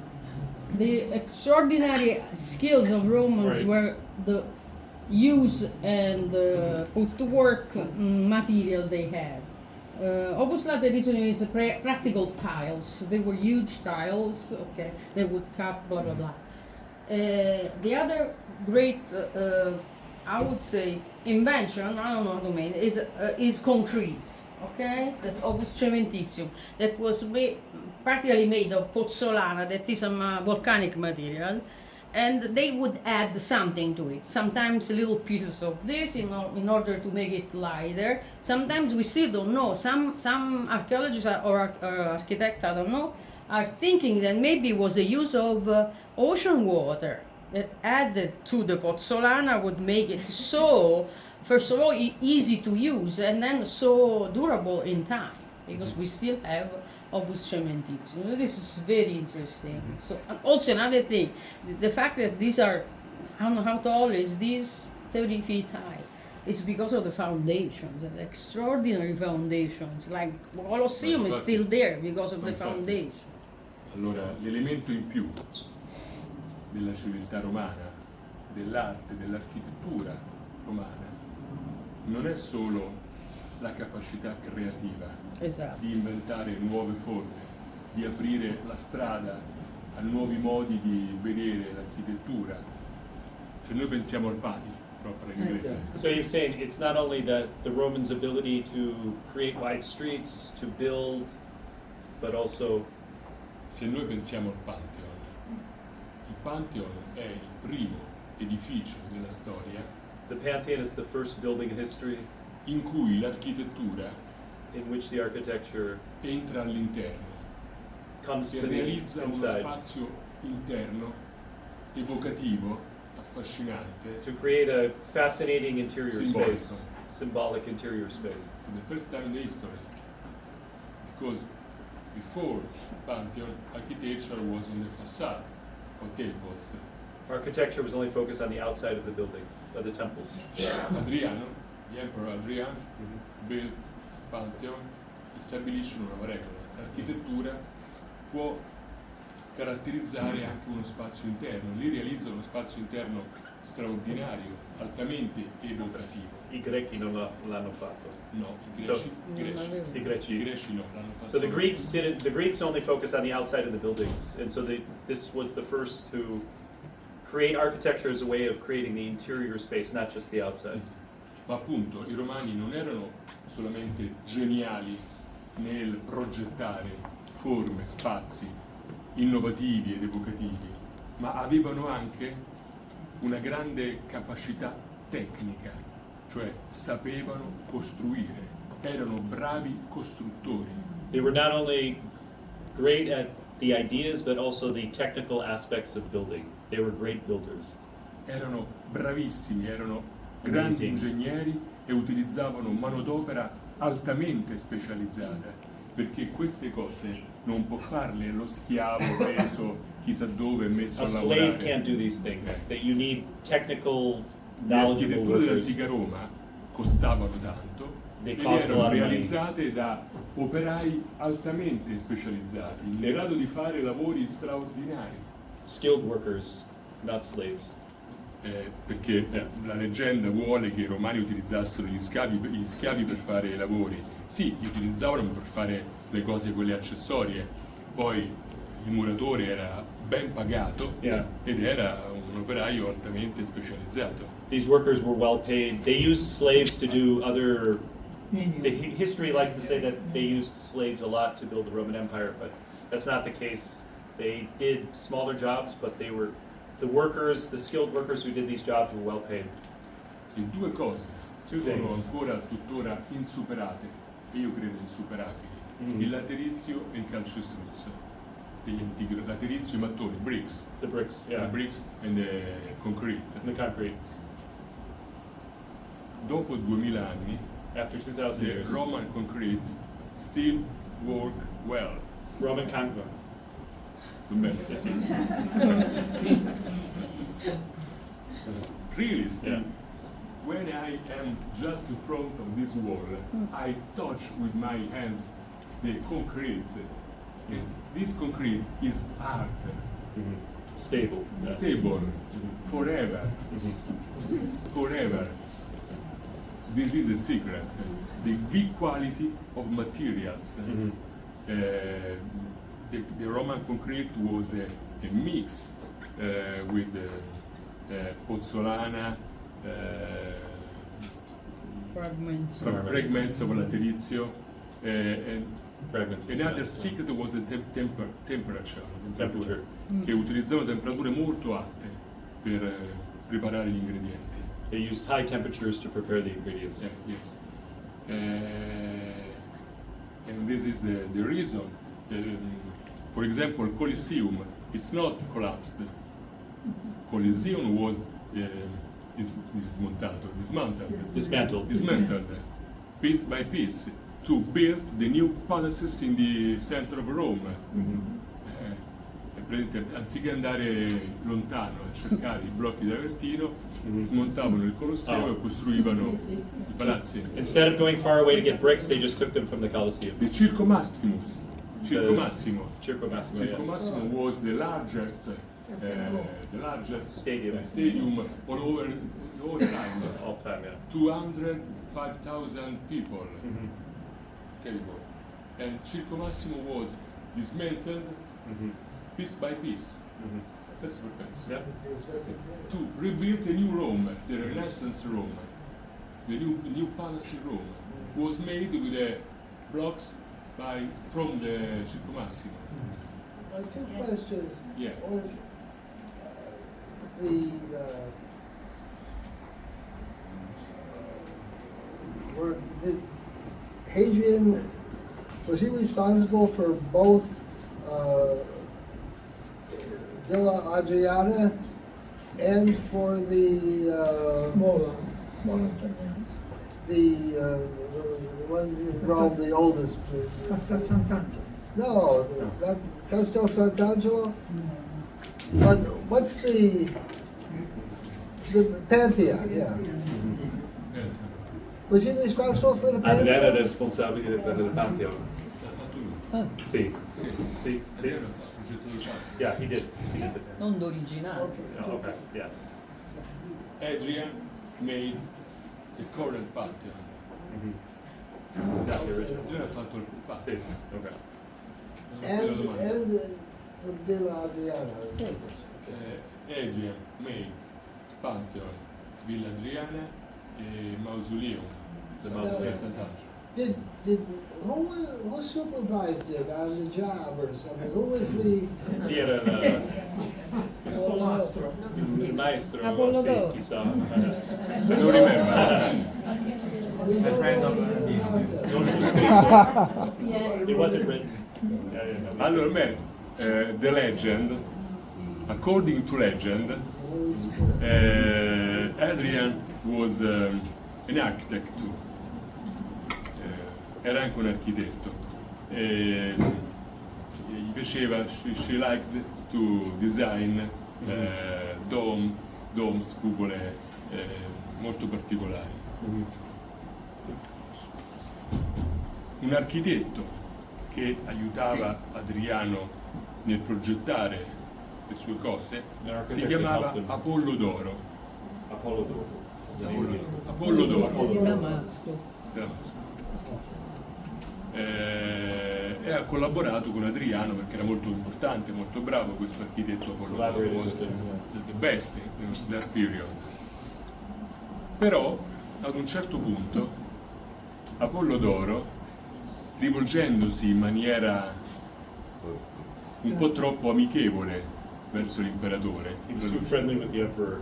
The extraordinary skills of Romans Right. were the use and put to work material they had. Opus latericium is practical tiles. They were huge tiles. Okay, they would cut blah blah blah. The other great, I would say, invention, I don't know how to make it, is concrete. Okay, that opus cementitium that was practically made of pozzolana, that is a volcanic material, and they would add something to it. Sometimes little pieces of this in order to make it lighter. Sometimes we still don't know. Some archaeologists or architects, I don't know, are thinking that maybe it was a use of ocean water that added to the pozzolana would make it so, first of all, easy to use, and then so durable in time, because we still have opus cementitium. So this is very interesting. So also another thing, the fact that these are, I don't know how tall is this, 30 feet high, is because of the foundations, the extraordinary foundations. Like Colosseum is still there because of the foundation. Allora, l'elemento in più della civiltà romana, dell'arte, dell'architettura romana, non è solo la capacità creativa di inventare nuove forme, di aprire la strada a nuovi modi di vedere l'architettura. Se noi pensiamo al pani, proprio in inglese. So you're saying it's not only the Romans' ability to create wide streets, to build, but also. Se noi pensiamo al Pantheon, il Pantheon è il primo edificio della storia. The Pantheon is the first building in history in cui l'architettura in which the architecture entra all'interno comes e to the realizza uno inside spazio interno evocativo, affascinante, to create a fascinating interior simbolico. space. symbolic interior space? For the first time in the history. Because before Pantheon, architecture was on the facade of temples. Architecture was only focused on the outside of the buildings, of the temples. Adriano, the Emperor Hadrian, built Pantheon e stabilisce una nuova regola. L'architettura può caratterizzare anche uno spazio interno. Lì realizza uno spazio interno straordinario, altamente evocativo. I Greci non l'hanno fatto. No, i So- greci, I Greci. no, l'hanno fatto. So the Greeks didn't. The Greeks only focused on the outside of the buildings, and so this was the first to create architecture as a way of creating the interior space, not just the outside. Ma appunto i romani non erano solamente geniali nel progettare forme, spazi innovativi ed evocativi, ma avevano anche una grande capacità tecnica, cioè sapevano costruire, erano bravi costruttori. They were not only great at the ideas, but also the technical aspects of building. They were great builders. Erano bravissimi, erano grandi Amazing. ingegneri e utilizzavano manodopera altamente specializzata, perché queste cose non può farle lo schiavo preso chissà dove e messo A a slave lavorare. can't do these things. That you need technical, Le knowledgeable architetture workers. dell'antica Roma costavano tanto They e cost a erano lot of money. realizzate da operai altamente specializzati, in grado di fare lavori straordinari. Skilled workers, not slaves. Perché la leggenda vuole che i romani utilizzassero gli schiavi per fare i lavori. Sì, li utilizzavano per fare le cose quelle accessorie. Poi il muratore era ben pagato Yeah. ed era un operaio altamente specializzato. These workers were well paid. They used slaves to do other. History likes to say that they used slaves a lot to build the Roman Empire, but that's not the case. They did smaller jobs, but they were the workers, the skilled workers who did these jobs were well paid. E due cose Two sono things. ancora tuttora insuperate, e io credo insuperabili: Mhm. il laterizio e il calcestruzzo degli antichi. Laterizio e mattoni, bricks, The bricks, the yeah, bricks and the concrete. the concrete. Dopo 2000 anni, After 2,000 the years, Roman concrete still work well. Roman concrete. Bene. Yes, yes. Really, still, Yeah. when I am just in front of this wall, I touch with my hands the concrete. And this concrete is art, Stable. Yeah. stable, forever, forever. This is the secret, the big quality of materials. Mhm. The Roman concrete was a mix with pozzolana, Fragments. fragments of laterizio, and Fragments. of another stone. secret was the temperature, Temperature. che utilizzavano temperature molto alte per preparare gli ingredienti. They used high temperatures to prepare the ingredients. Yes. And this is the reason. For example, Colosseum is not collapsed. Colosseum was dismantled piece by piece to build the new palaces in the center of Rome. Anziché andare lontano a cercare i blocchi di Avertino, smontavano il Colosseo e costruivano i palazzi. Instead of going far away to get bricks, they just took them from the Colosseum. The Circo Maximus. Circo Massimo. Circo Massimo, Circo yes. Massimo was the largest Stadium. all over time. All time, yeah. 205,000 people. Incredible. And Circo Massimo was dismantled piece by piece. That's what happens. Yeah. To rebuild a new Rome, the Renaissance Rome, the new palace in Rome, was made with the blocks from the Circo Massimo. Two questions. Yeah. Was did Hadrian, was he responsible for both Villa Adriana the one in Rome, the oldest. Castel Sant'Angelo. No, that Castel Sant'Angelo. But what's the Pantheon? Yeah. Was he responsible for the Adrian era Pantheon? responsabile per il Pantheon. L'ha fatto lui. Sì. Sì. Adriano ha fatto il progetto di Chapter. Yeah, he did. He did the Non d'originale. Oh, okay. Yeah. Adrian made the current Pantheon. Not the original. Adriano ha fatto il Sì. Pantheon. Okay. And the Villa Adriana. Adrian made Pantheon, Villa Adriana e Mausoleum. The San Mausoleum. Sant'Angelo. Who supervised it on the job or something? Who was the? Chi era il Solastro. maestro? Apollo Sì, d'Oro. chissà. Non remember. My friend of Non fu scritto. It wasn't written. Yeah. Allora, beh, the legend, according to legend, Hadrian was an architect too. Era anche un architetto. Gli piaceva, she liked to design domes, cupole molto particolari. Un architetto che aiutava Adriano nel progettare le sue cose si chiamava Apollo d'Oro. Apollo d'Oro. Apollo d'Oro. Damasco. Damasco. E ha collaborato con Adriano perché era molto importante, molto bravo questo architetto Apollo d'Oro, was the best in that period. Però ad un certo punto Apollo d'Oro, rivolgendosi in maniera un po' troppo amichevole verso l'imperatore, He was too friendly with the emperor.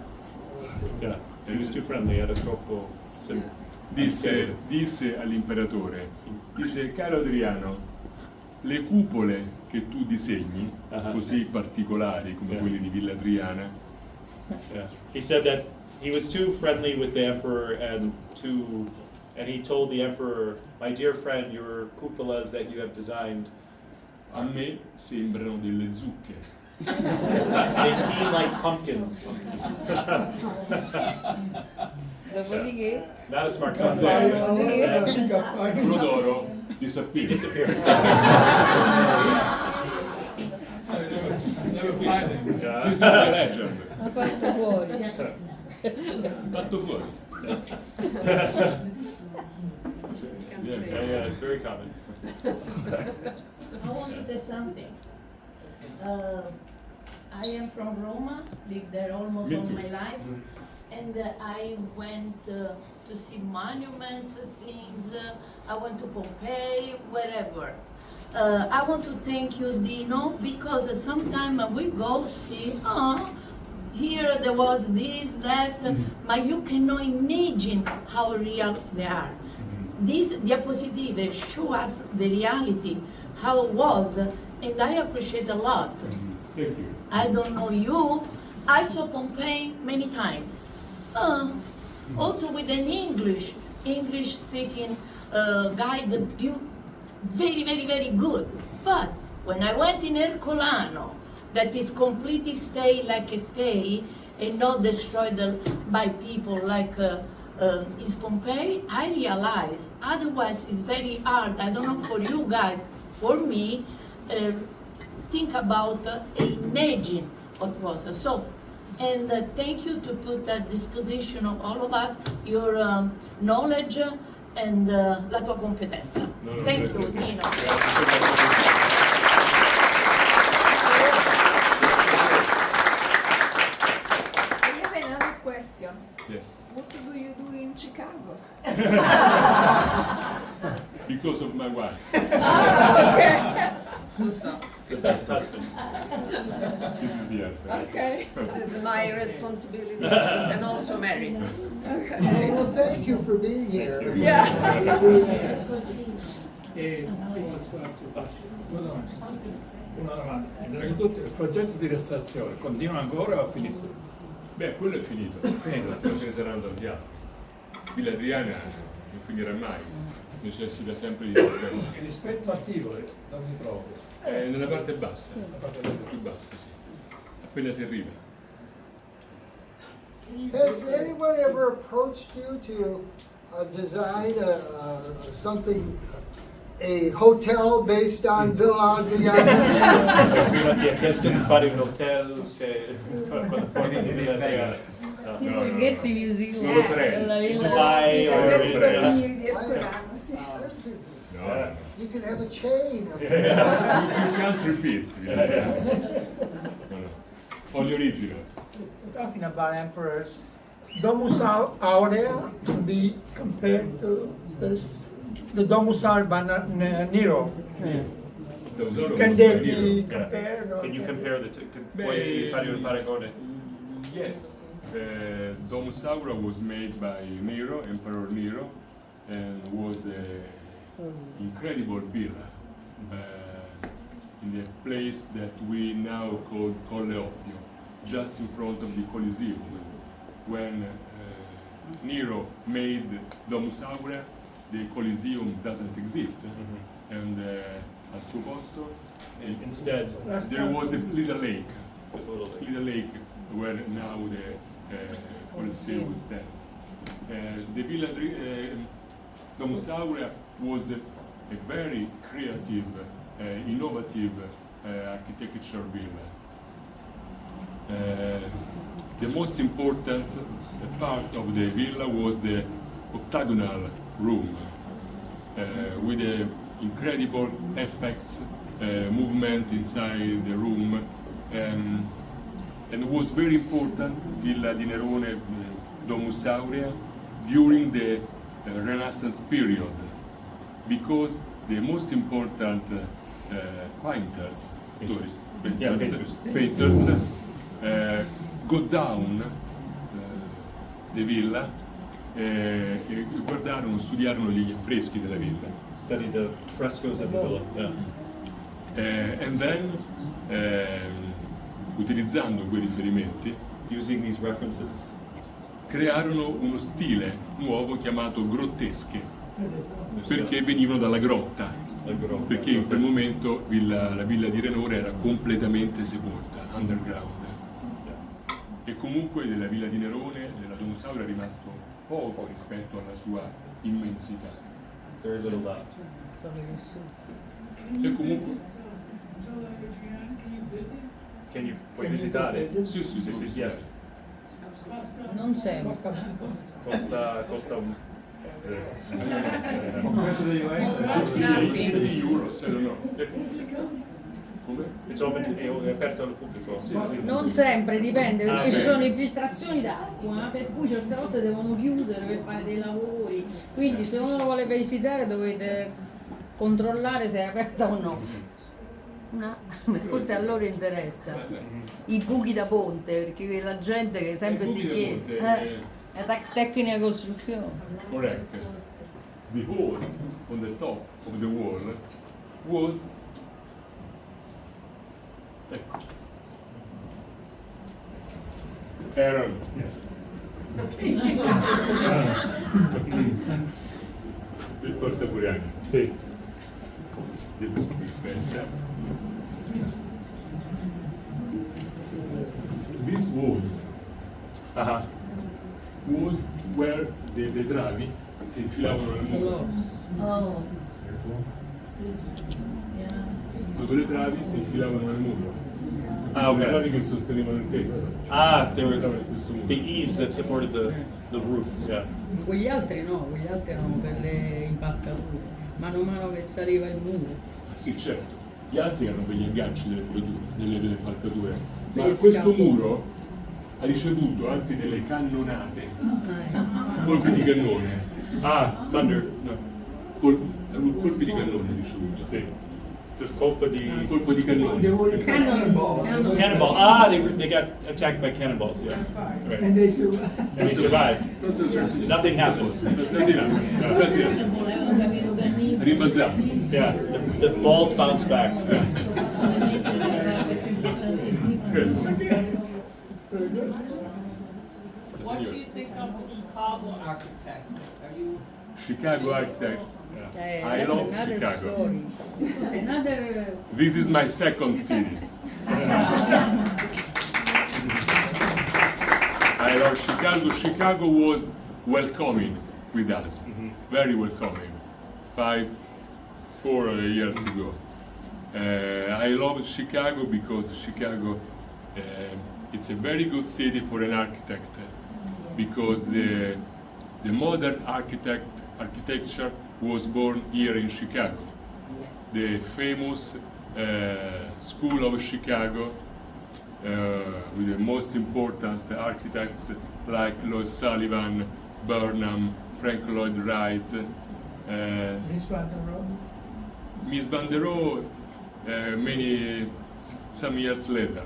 Yeah, he was too friendly. Era troppo. disse all'imperatore, dice: caro Adriano, le cupole che tu disegni, così particolari come quelle di Villa Adriana, Yeah. He said that he was too friendly with the emperor and he told the emperor, my dear friend, your cupolas that you have designed, a me sembrano delle zucche. they seem like pumpkins. Dopodiché, Not a smart guy. Apollo d'Oro disappeared. Disappeared. This is Yeah. the legend. ha fatto fuori. Fatto fuori. Yeah, it's very common. I want to say something. I am from Roma, lived there almost Me all too. my life, and I went to see monuments, things. I went to Pompeii, wherever. I want to thank you, Dino, because sometimes we go see, here there was this, that, but you cannot imagine how real they are. These diapositives show us the reality, how it was, and I appreciate a lot. Thank you. I don't know you, I saw Pompeii many times. Also with an English speaking guide, very, very, very good. But when I went in Ercolano, that is completely stay like a stay and not destroyed by people like is Pompeii, I realized otherwise it's very hard. I don't know for you guys, for me, think about, imagine what was. So, and thank you to put at disposition of all of us your knowledge and la tua competenza. Thank you, Dino. I have another question. Yes. What do you do in Chicago? Because of my wife. The best husband. This is the answer. Okay. This is my responsibility and also merit. Well, thank you for being here. Yeah. Una domanda. Innanzitutto il progetto di restaurazione continua ancora o è finito? Beh, quello è finito. Poi ce ne saranno tanti altri. Villa Adriana non finirà mai, necessita sempre di intervento. Il rispetto attivo, dove si trova questo? Nella parte bassa, la parte più bassa, sì. Appena si arriva. Has anyone ever approached you to design something, a hotel based on Villa Adriana? Prima ti ha chiesto di fare un hotel, cioè, con la forma di Villa Adriana. Tipo il Getty Museum. Non lo farei. La villa. Dubai o Per i bambini di Ercolano, sì. No. You can have a chain. Of You can't repeat. No, no. All the originals. Talking about emperors, Domus Aurea can be compared to the Domus Alba Nero. Can they be compared? Can you compare the two? Puoi fare un paragone? Yes. Domus Aurea was made by Nero, Emperor Nero, and was an incredible villa in the place that we now call Colle Oppio, just in front of the Colosseum. When Nero made Domus Aurea, the Colosseum doesn't exist, and al suo posto Instead, there was a little lake. there's a little bit. Little lake where now the Colosseum stands. The Villa Domus Aurea was a very creative, innovative architecture villa. The most important part of the villa was the octagonal room with the incredible effects, movement inside the room, and was very important, Villa di Nerone, Domus Aurea, during the Renaissance period, because the most important painters go down the villa e guardarono, studiarono gli affreschi della villa. Study the frescoes of the villa. Yeah. And then, utilizzando quei riferimenti, Using these references, crearono uno stile nuovo chiamato grottesche, perché venivano dalla grotta, perché in quel momento la villa di Renore era completamente sepolta, underground. E comunque della villa di Nerone, della Domus Aurea, è rimasto poco rispetto alla sua immensità. very little left. E comunque, Puoi visitare? sì, Yes. Non sempre. Costa un... euros, I don't know. Come? It's open to, è aperto al pubblico. Non sempre, dipende, perché ok. ci sono infiltrazioni d'acqua, per cui certe volte devono chiudere per fare dei lavori. Quindi se uno lo vuole visitare dovete controllare se è aperta o no. Forse a loro interessa. I buchi da ponte, perché la gente che sempre si chiede. È tecnica costruzione. Correct. The holes on the top of the wall was Aaron. Il portaburani. Sì. Aspetta. These walls was where le travi si infilavano nel muro. Oh. Dove le travi si infilavano nel muro. Ah, Le okay. travi che sostenevano il tetto. There were questo muro. the eaves that supported the roof. Yeah. Quegli altri no, quegli altri erano per le impalcature. Mano a mano che saliva il muro. Sì, certo. Gli altri erano per gli agganci delle palcature. Ma Degli questo scaffolding. muro ha ricevuto anche delle cannonate, colpi di cannone. Thunder. No, colpi di cannone ha ricevuto. Sì. Colpo di cannone. Cannonball. Cannonball. They got attacked by cannonballs. Yeah. Right. And they survived. And they survived. Nothing happened. Rimbalzato. Yeah. The balls bounced back. Good. What do you think of CASA Chicago architect. Are you? Chicago architect. I That's love another Chicago. story. Another. This is my second city. I love Chicago. Chicago was welcoming with us, very welcoming. 4 years ago. I love Chicago because Chicago it's a very good city for an architect because the modern architecture was born here in Chicago. The famous School of Chicago with the most important architects like Lloyd Sullivan, Burnham, Frank Lloyd Wright, Miss Van der Rohe? Miss Van der Rohe, some years later.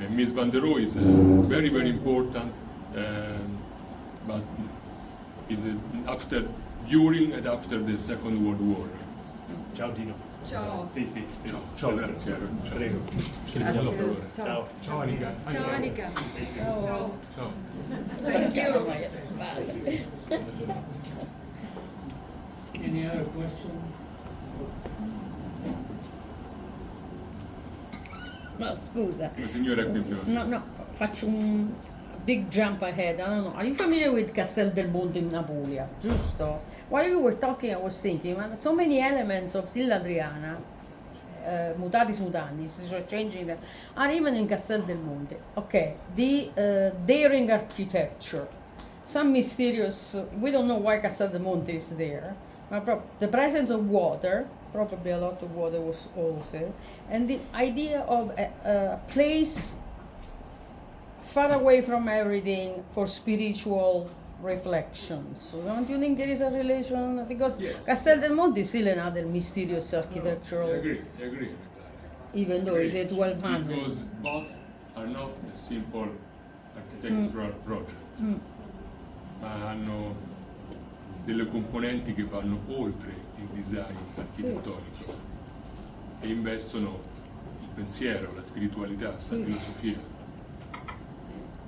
Miss Van der Rohe is very, very important, but is during and after the Second World War. Ciao Dino. Ciao. Sì, sì. Ciao, grazie. Prego. Grazie. Ciao. Ciao. Ciao Anica. Ciao Anica. Oh. Ciao. Thank you. Any other question? No, scusa. La signora qui più. No, faccio un big jump ahead. I don't know. Are you familiar with Castel del Monte in Apulia? Giusto? While you were talking, I was thinking, man, so many elements of Villa Adriana, mutatis mutandis, so changing them, are even in Castel del Monte. Okay, the daring architecture, some mysterious, we don't know why Castel del Monte is there, but the presence of water, probably a lot of water was also, and the idea of a place far away from everything for spiritual reflections. Don't you think there is a relation? Because Yes. Castel del Monte is still another mysterious architectural, I agree with that. even though it's at 1200. Because both are not a simple architectural project, ma hanno delle componenti che vanno oltre il design architettonico e investono il pensiero, la spiritualità, la filosofia.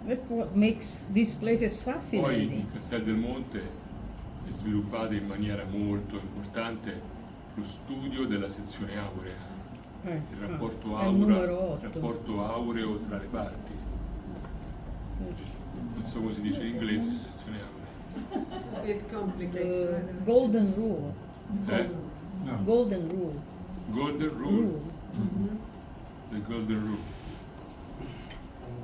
That's what makes these places Poi fascinating. in Castel del Monte è sviluppato in maniera molto importante lo studio della sezione aurea, il rapporto È il numero aureo, 8. rapporto aureo tra le parti. Non so come si dice in inglese, sezione aurea. It's a bit complicated. Golden rule. No. Golden rule. Golden Rule. The Golden Rule.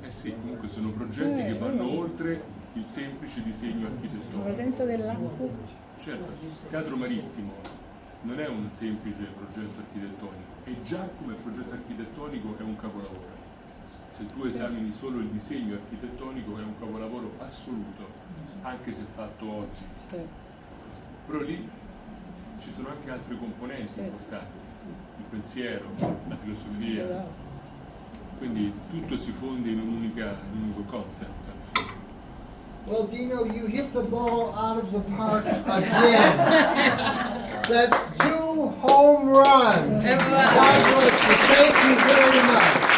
Eh sì, comunque sono progetti che vanno oltre il semplice disegno La architettonico. presenza dell'acqua. Certo, il teatro marittimo non è un semplice progetto architettonico, e già come progetto architettonico è un capolavoro. Se tu esamini solo il disegno architettonico è un capolavoro assoluto, anche se fatto oggi. Sì. Però lì ci sono anche altre componenti importanti, il pensiero, la filosofia, Esatto. quindi tutto si fonde in un unico concept. Well, Dino, you hit the ball out of the park again. That's 2 home runs. God bless you. Thank you very much.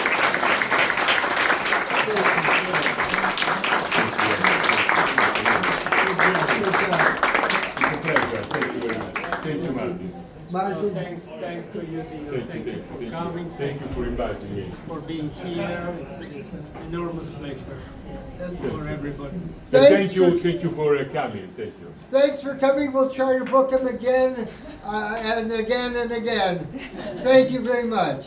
Thank you, Martin. Martin. Thanks to you, Dino. Thank you for coming. Thank you for inviting me. For being here. It's an enormous pleasure for everybody. Thanks Thank you for coming. Thank you. Thanks for coming. We'll try to book him again and again and again. Thank you very much.